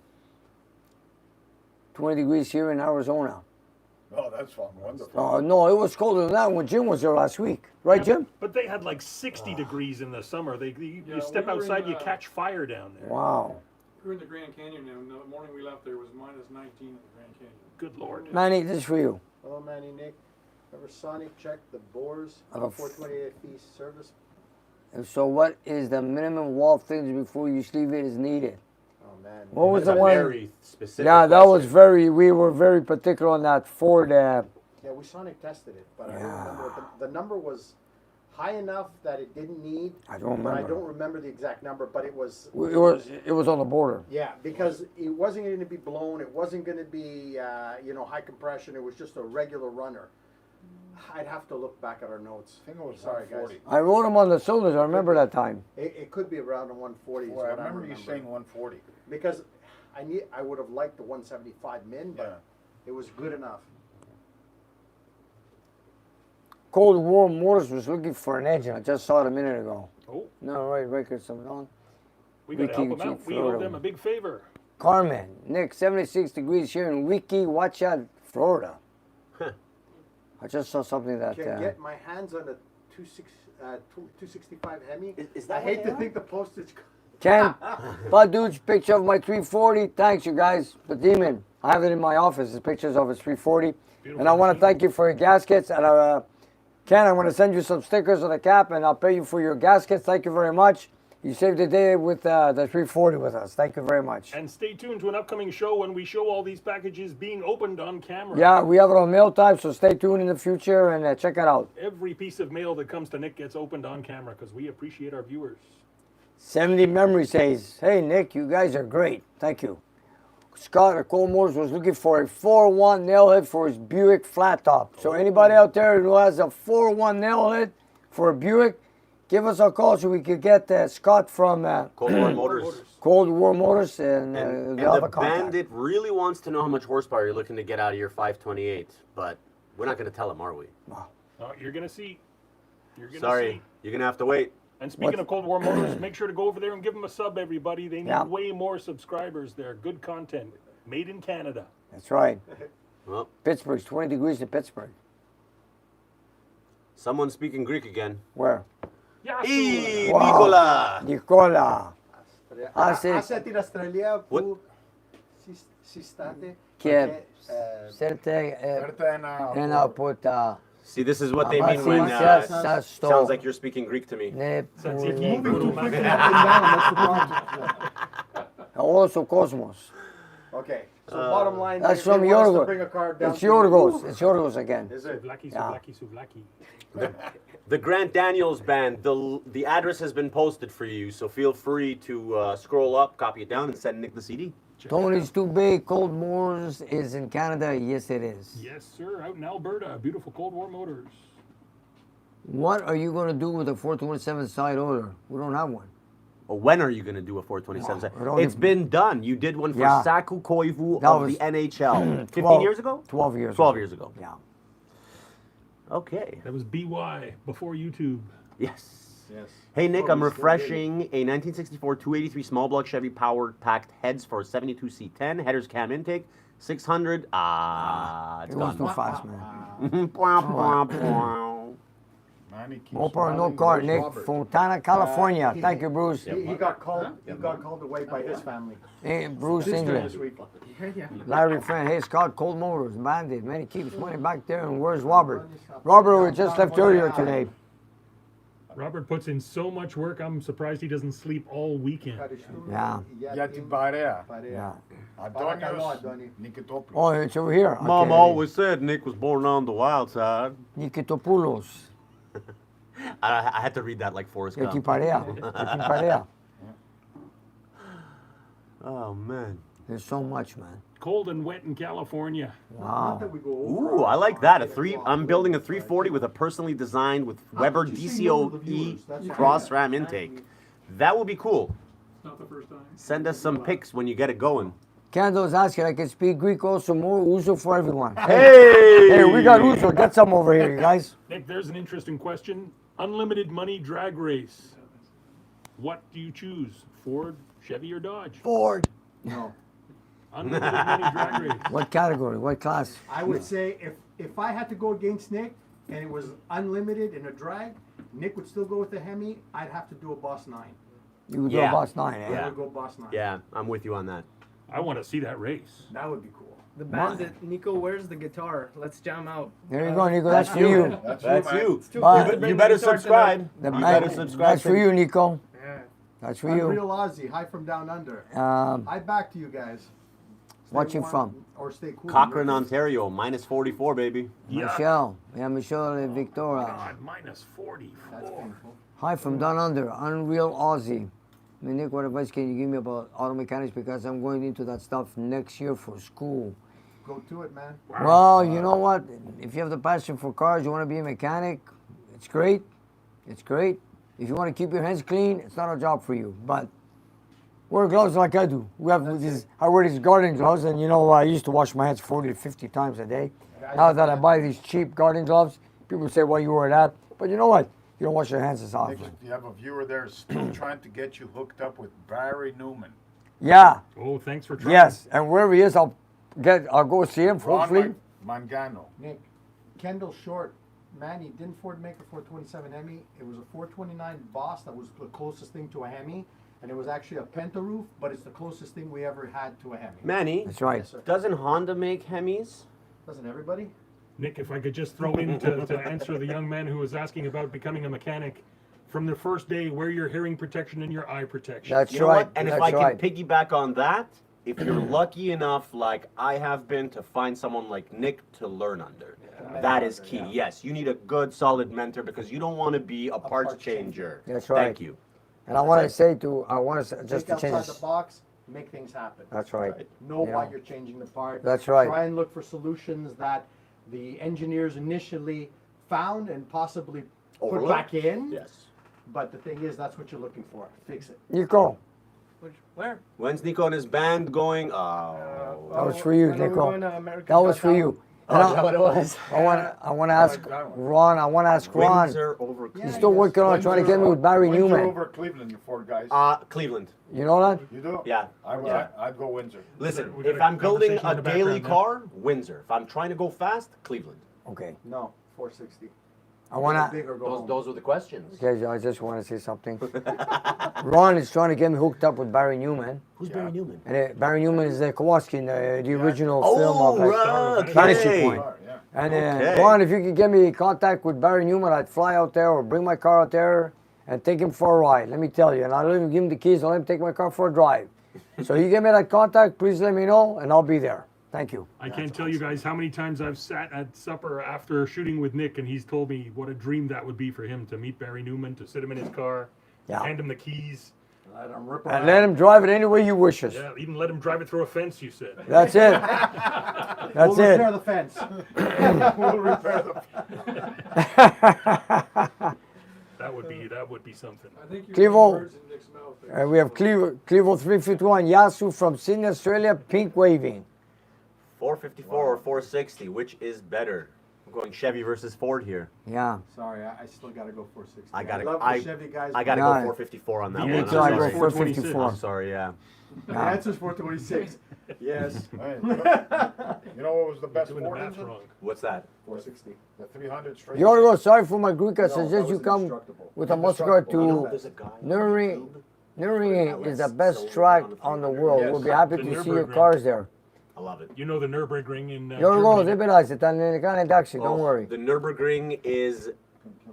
20 degrees here in Arizona. Oh, that's fun. Wonderful. Oh, no, it was colder than that when Jim was there last week. Right, Jim? But they had like 60 degrees in the summer. You Yeah, step we were in, outside, you catch fire down there. Wow. We were in the Grand Canyon, and the morning we left there was minus 19 in the Grand Canyon. Good Lord. Manny, this is for you. Hello, Manny, Nick. Remember Sonic checked the bores Of on a 428 fee service? And so what is the minimum wall thickness before you sleeve it is needed? Oh, man. What was That's the a one? very specific Yeah, that was question. we were very particular on that Ford. Yeah, we Sonic tested it, but I don't remember what the number was high enough that it didn't need. I don't But I remember. don't remember the exact number, but it was. It was on the border. Yeah, because it wasn't going to be blown. It wasn't going to be, high compression. It was just a regular runner. I'd have to look back at our notes. I think it was Sorry, guys. 140. I wrote them on the cylinders. I remember that time. It could be around a 140. Is Boy, I what remember you saying 140. because I would have liked the 175 min, but it was good enough. Cold War Motors was looking for an engine. I just saw it a minute ago. Oh, No, right, records of on. we got to help them out. We owe Florida. them a big favor. Carmen, Nick, 76 degrees here in Wiki-Wacha, Florida. I just saw something that. Can get my hands on a 265 Hemi. Is that I hate what to they think the postage. Ken, Baduch, picture of my 340. Thanks, you guys. The Demon. I have it in my office. It's pictures of his 340. And I want to thank you for your gaskets. And Ken, I'm going to send you some stickers on the cap, and I'll pay you for your gaskets. Thank you very much. You saved the day with the 340 with us. Thank you very much. And stay tuned to an upcoming show when we show all these packages being opened on camera. Yeah, we have it on mail time, so stay tuned in the future and check it out. Every piece of mail that comes to Nick gets opened on camera because we appreciate our viewers. 70 Memory says, hey, Nick, you guys are great. Thank you. Scott at Cole Motors was looking for a 4-1 nailhead for his Buick flat top. So anybody out there who has a 4-1 nailhead for a Buick, give us a call so we could get Scott from Cold War Motors. Cold War Motors and And they'll have the a contact. bandit really wants to know how much horsepower you're looking to get out of your 528, but we're not going to tell him, are we? You're going to see. You're going to Sorry, see. you're going to have to wait. And speaking of Cold War Motors, make sure to go over there and give them a sub, everybody. They need Yeah. way more subscribers there. Good content. Made in Canada. That's right. Well, Pittsburgh's 20 degrees in Pittsburgh. someone's speaking Greek again. Where? Yasu! Hey, Wow. Nicola! Nicola. Ase Asset in Australia. What? Si state. che certe ena puta See, this is what they Ama mean when si sa sto sounds like you're speaking Greek to me. ne Tzatziki, Moving too Guru quickly Magi. up and down. That's the problem. also Cosmos. Okay. So bottom line, That's they from want us to bring a car Yorgos. down It's to- Yorgos. It's Yorgos again. Is it? Souvlaki, Yeah. souvlaki, souvlaki. The Grant Daniels Band, the address has been posted for you, so feel free to scroll up, copy it down, and send Nick the CD. Tony's too big. Cold Moors is in Canada. Yes, it is. Yes, sir. Out in Alberta. Beautiful Cold War Motors. What are you going to do with a 427 side order? We don't have one. Well, when are you going to do a 427? No, I don't It's even- been done. You did one for Yeah. Saku Koivu That of was the NHL. 15 12 years ago? 12 years 12 ago. years ago. Yeah. Okay. That was BY before YouTube. Yes. Yes. Hey, Nick, Oh, I'm we still refreshing a 1964 283 small block Chevy powered packed heads for a 72 C10. Headers cam intake, 600. It's It was gone. too fast, man. Pwah, pwah, pwah. More power, no car. Nick, Fontana, California. Thank you, Bruce. He got called. He got called away by his family. Hey, Bruce This England. week. Larry friend, hey Scott, Cold Motors, Bandit, man, he keeps money back there, and where's Robert? Robert, we just left earlier today. Robert puts in so much work, I'm surprised he doesn't sleep all weekend. Yeah. Για την παρέα. Yeah. Αντώνιος Νικητόπουλος. Oh, it's over here. Mom Okay. always said Nick was born on the wild side. Nikitopoulos. I had to read that like Forrest Για την Gump. παρέα. Για την παρέα. Oh, man. There's so much, man. Cold and wet in California. Wow. That we go over. Ooh, I like that. I'm building a 340 with a personally designed with Weber did you say no to the DCOE viewers? That's cross ram intake. That will be cool. Not the first time. Send us some pics when you get it going. Cando's asking, I can speak Greek also, more Uso for everyone. Hey! Hey, we got Uso. Get some over here, you guys. Nick, there's an interesting question. Unlimited money drag race. What do you choose? Ford, Chevy, or Dodge? Ford. No. Unlimited money drag race. What category? What class? I would say if I had to go against Nick and it was unlimited in a drag, Nick would still go with the Hemi. I'd have to do a Boss 9. You would do Yeah. a Boss 9, eh? I Yeah. would go Boss 9. Yeah, I'm with you on that. I want to see that race. That would be cool. The bandit, Nico, where's the guitar? Let's jam out. There you go, Nico. That's for you. That's you. too But- cool to bring You the better guitar to the- subscribe. The You man- better subscribe. That's for you, Nico. Yeah. That's for I'm you. real Aussie. Hi from down under. I back to you guys. Stay What you warm from? Or stay cool. Cochrane, Ontario, minus 44, baby. Michelle. Yeah, Michelle and Victoria. God, minus 44. That's painful. Hi from Down Under, Unreal Aussie. Hey, Nick, what advice can you give me about auto mechanics? Because I'm going into that stuff next year for school. Go to it, man. Well, you know what? If you have the passion for cars, you want to be a mechanic, it's great. It's great. If you want to keep your hands clean, it's not a job for you. But wear gloves like I do. I wear these garden gloves, and you know, I used to wash my hands 40 to 50 times a day. Now that I buy these cheap garden gloves, people say, well, you wear that. But you know what? You don't wash your hands as Nick, often. you have a viewer there still trying to get you hooked up with Barry Newman. Yeah. Oh, thanks for trying. Yes. And wherever he is, I'll go see him. Hopefully. Ron Mangano. Nick, Kendall Short, Manny, didn't Ford make a 427 Hemi? It was a 429 Boss that was the closest thing to a Hemi, and it was actually a Penta roof, but it's the closest thing we ever had to a Hemi. Manny, That's right. Yes, sir. doesn't Honda make Hemis? Doesn't everybody? Nick, if I could just throw in to answer the young man who was asking about becoming a mechanic, from the first day, wear your hearing protection and your eye protection. That's You know right. what? And That's if I right. can piggyback on that, if you're lucky enough, like I have been, to find someone like Nick to learn under, that is key. Yes, you need a good, solid mentor because you don't want to be a parts changer. That's right. Thank you. And I want to say just Think to change outside this. the box, make things happen. That's right. Know You why know. you're changing the part. That's right. Try and look for solutions that the engineers initially found and possibly put Overlooked. back in. Yes. But the thing is, that's what you're looking for. Fix it. Nico, Where? When's Nico and his band going? that Oh. was for you, When are we Nico. going to American That was Got for you. Talent? And Oh, is that what it was? I want to ask Ron. I want to ask Ron. Windsor over He's Cleveland. still working on trying to get me with Barry Windsor Newman. over Cleveland, you four guys. Cleveland. You know that? You do? Yeah. I'd go Windsor. Listen, We got if a I'm building conversation a in the daily background car, Windsor. If I'm trying to go fast, Cleveland. Okay. No, 460. I want to. Big or go home. Those were the questions. Okay, I just want to say something. Ron is trying to get me hooked up with Barry Newman. Who's Barry Newman? And Barry Newman is Kowalski in the original Oh, film of right, Vanishing okay. Point. Yeah. And Okay. Ron, if you could get me in contact with Barry Newman, I'd fly out there or bring my car out there and take him for a ride. Let me tell you. And I'll even give him the keys. I'll let him take my car for a drive. So you get me that contact, please let me know, and I'll be there. Thank you. I can't tell you guys how many times I've sat at supper after shooting with Nick, and he's told me what a dream that would be for him to meet Barry Newman, to sit him in his car, Yeah. hand him the keys, Let 'em rip And around. let him drive it any way he wishes. yeah, even let him drive it through a fence. You said. That's it. We'll That's repair it. the fence. We'll repair the. That would be something. I think you Clevo. put words in Nick's mouth there. And we have Clevo 351 Yasu from Sydney, Australia, pink waving. 454 or 460, which is better? I'm going Chevy versus Ford here. Yeah. Sorry, I still got to go 460. I gotta- love I- the Chevy guys. I gotta No. go 454 on that The one. answer I I'm go sorry. 454. I'm sorry, yeah. The answer's 426. Yes. Hey, you know what was the best Doing the Ford math engine? wrong. What's that? 460. The 300 straight. You want to go? Sorry for my Greek. I No, suggest that you was come indestructible. with a muscle car You know, to there's a guy on Nürburgring. YouTube. Nürburgring is the So best we're track on the on the 300. world. Yes. We'll be happy The to see your Nürburgring. cars there. I love it. You know the Nürburgring in You want to go? Germany. Liberalize it. And kind of don't Oh, worry. The Nürburgring is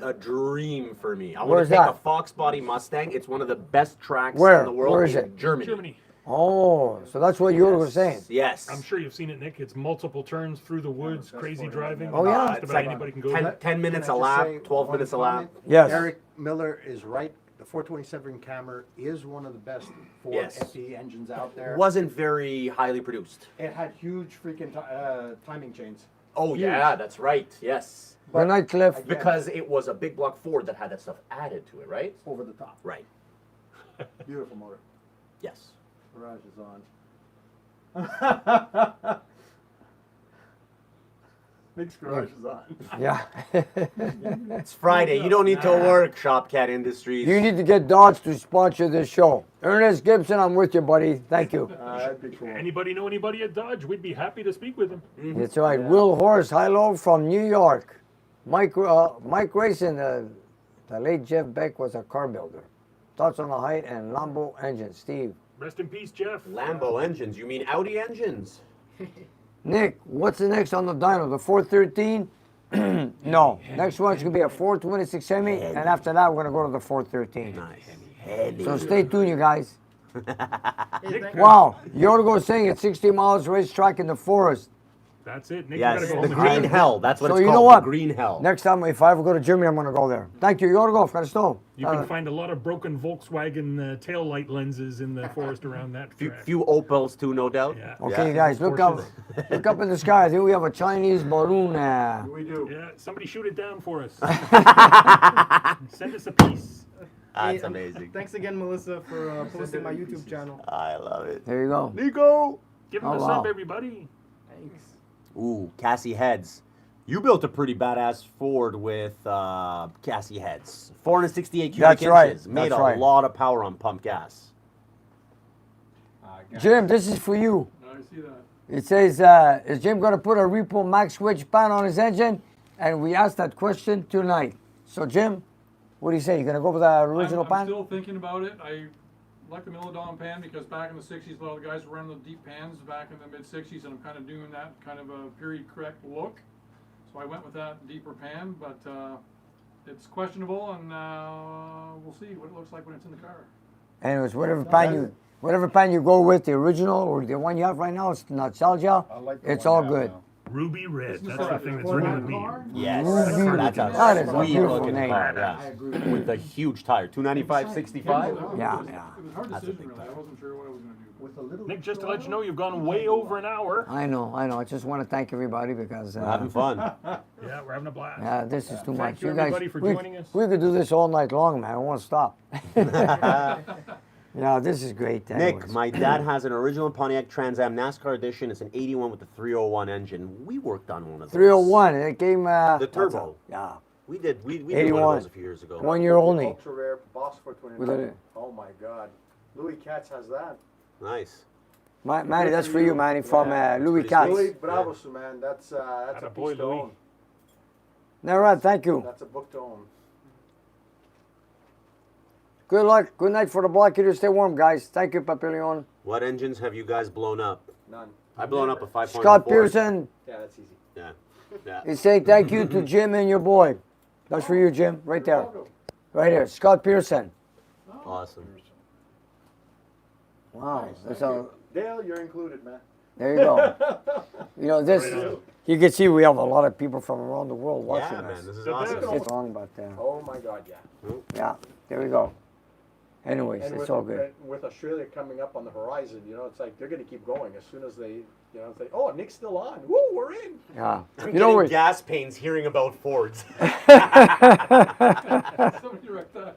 a dream for me. I want Where's to take that? a Fox body Mustang. It's one of the best tracks Where? in the world. Where is in it? Germany. Germany. Oh, so that's what you were saying. Yes. I'm sure you've seen it, Nick. It's multiple turns through the woods, that's crazy 49. driving. Oh, yeah. Just It's about like anybody can go 10, there. 10 minutes a Can I just lap, say 12 one minutes a lap. comment? Yes. Eric Miller is right. The 427 Camry is one of the best Ford Yes. FE engines out there. Wasn't very highly produced. It had huge freaking timing chains. Oh, Huge. yeah, that's right. Yes. Good night, Cliff. Again, Because it was a big block Ford that had that stuff added to it, right? over the top. Right. Beautiful motor. Yes. Garage is on. Nick's garage is on. Yeah. It's Friday. You don't need to work, Shopcat Industries. You need to get Dodge to sponsor this show. Ernest Gibson, I'm with you, buddy. Thank you. That'd be cool. Anybody know anybody at Dodge? We'd be happy to speak with them. That's right. Will Horst, hello from New York. Mike Grayson, the late Jeff Beck was a car builder. Thoughts on the height and Lambo engine, Steve. Rest in peace, Jeff. Lambo engines. You mean Audi engines? Nick, what's the next on the dyno? The 413? No. Next one's going to be a 426 Hemi, and after that, we're going to go to the 413. Nice. So stay tuned, you guys. Hey, thank- Wow. Yorgo saying at 60 miles racetrack in the forest. That's it. Nick, Yes, you gotta go the home and green hell. That's what So it's you called. know what? The green hell. Next time, if I ever go to Germany, I'm going to go there. Thank you. Yorgo, ευχαριστώ. You can find a lot of broken Volkswagen tail light lenses in the forest around that Few, track. few Opels too, no doubt. Yeah. Okay, Yeah. guys, look up in the sky. I think we have a Chinese balloon. We do. Yeah, somebody shoot it down for us. Send us a piece. That's Hey, amazing. Thanks again, Melissa, for posting my YouTube channel. I love it. There you go. Nico. Give him Oh, a wow. sub, everybody. Thanks. Ooh, Cassie heads. You built a pretty badass Ford with gassy heads. 468 cubic That's right, inches. Made that's a right. lot of power on pump gas. Jim, this is for you. I see that. It says, is Jim going to put a Repo Max wedge pan on his engine? And we asked that question tonight. So, Jim, what do you say? You going to go with the original I'm pan? still thinking about it. I like the Milodon pan because back in the 60s, a lot of the guys were running the deep pans back in the mid-60s, and I'm kind of doing that kind of a period correct look. So I went with that deeper pan, but it's questionable, and we'll see what it looks like when it's in the car. Anyways, whatever pan you go with, the original or the one you have right now, it's nostalgia. I like the It's one all I have good. now. Ruby red. That's that the thing that's for ringing that the car? beam. Yes. That That's is a a sweet beautiful looking name. car. I Yes. agree. With a huge tire. 295, 65. Yeah, It was yeah. a hard That's a decision, big really. I wasn't sure what I was going to do. With a little Nick, just to let you know, you've gone way over an hour. I know. I just want to thank everybody because We're having fun. Yeah, we're having a blast. this is too much. Thank you, everybody, for joining us. We could do this all night long, man. I won't stop. Yeah, this is great. Nick, anyways. my dad has an original Pontiac Trans Am NASCAR edition. It's an 81 with the 301 engine. We worked on one of those. 301. It came. The turbo. Yeah. We did did one 81. of those a few years ago. 1 year only. Ultra rare boss for With 29. a- Oh my God. Louis Katz has that. Nice. Manny, that's for you, Manny, from Louis pretty Katz. sweet. Louis, bravo, man. That's a Attaboy, piece to Louis. own. All right, thank you. That's a book to own. Good luck. Good night for the block here. Stay warm, guys. Thank you, Papillon. What engines have you guys blown up? None. I've blown up a 5.4. Scott Pearson Yeah, that's easy. Yeah. Yeah. is saying thank you to Jim and your boy. That's for you, Jim. Right there. Right there. Scott Pearson. Awesome. Wow. That's a, Dale, you're included, man. there you go. You know, this, you can see we have a lot of people from around the world watching Yeah, us. man. This is The awesome. best. It's wrong, but Oh my God, yeah. yeah, there we go. Anyways, And it's with, all good. with Australia coming up on the horizon, you know, it's like they're going to keep going as soon as they, you know, say, oh, Nick's still on. Woo, we're in. Yeah. I'm You getting know what? gas pains hearing about Fords. Somebody wrecked that.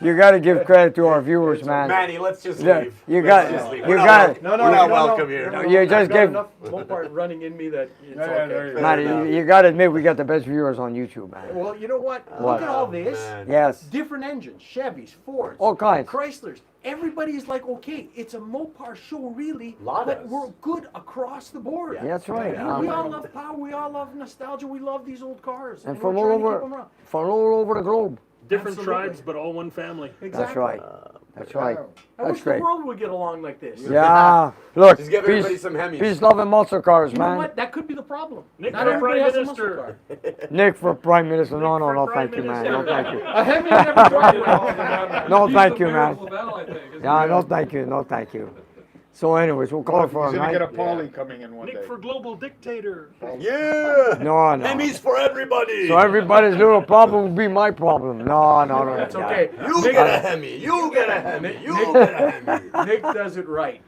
You got to give credit to our viewers, man. Manny, let's just Yeah, leave. you Let's got- just leave. you We're not got- wel- We're not welcome here. You just I've got gave- enough Mopar running in me that it's Yeah, okay. there you go. Man, you got to admit we got the best viewers on YouTube, man. Well, you know what? What? Look at all this. Man. Yes. Different engines, Chevys, Fords, All kinds. Chryslers. Everybody's like, okay, it's a Mopar show, really, Lot but of us. we're good across the board. Yeah, that's right. We all love power. We all love nostalgia. We love these old cars. And we're from all trying to keep over, them around. from all over the globe. Different Absolutely. tribes, but all one family. Exactly. That's right. That's right. I That's wish great. the world would get along like this. Yeah. Look, Just give everybody peace, some Hemis. peace, love, and muscle cars, You know man. what? That could be the problem. Nick Not for everybody Prime has a muscle Minister. car. Nick for Prime Minister. No, no, for no, Prime thank you, man. Minister. No, thank you. A Hemi never drove No, He's thank the you, mayor man. of LaBelle, I think, isn't Yeah, he? no, thank you. No, thank you. So, anyways, we'll call it for a He's gonna get a night. Paulie coming in one Nick day. for global dictator. Yeah. No, no. Hemis for everybody. So everybody's little problem will be my problem. No, no, no. That's yeah. okay. You get a Hemi. You get a Hemi. You get a Hemi. Nick does it right.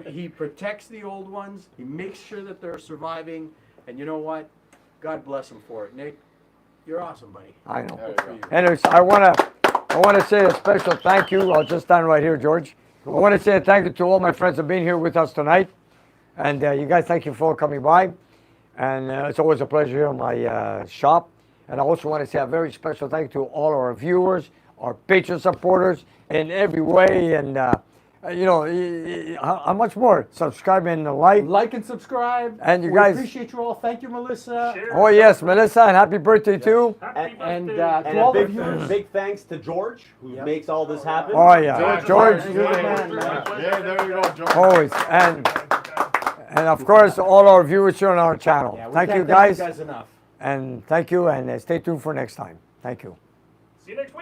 He protects the old ones. He makes sure that they're surviving. And you know what? God bless him for it. Nick, you're awesome, buddy. I know. There you go. Anyways, I wanna say a special thank you. I'll just stand right here, George. I want to say a thank you to all my friends who have been here with us tonight, and you guys, thank you for coming by. And it's always a pleasure here in my shop. And I also want to say a very special thank you to all our viewers, our Patreon supporters in every way, and you know, how much more? Subscribe and like. Like and subscribe. And you We guys- appreciate you all. Thank you, Melissa. Share. Oh yes, Melissa, and happy birthday too. Happy And birthday. to And all a the viewers. big thanks to George, who makes all this happen. Oh yeah, George. Yeah, there you go, George. Always, and of course all our viewers here on our channel. Yeah, we Thank can't you guys, enough. and thank you, and stay tuned for next time. Thank you. See you next week.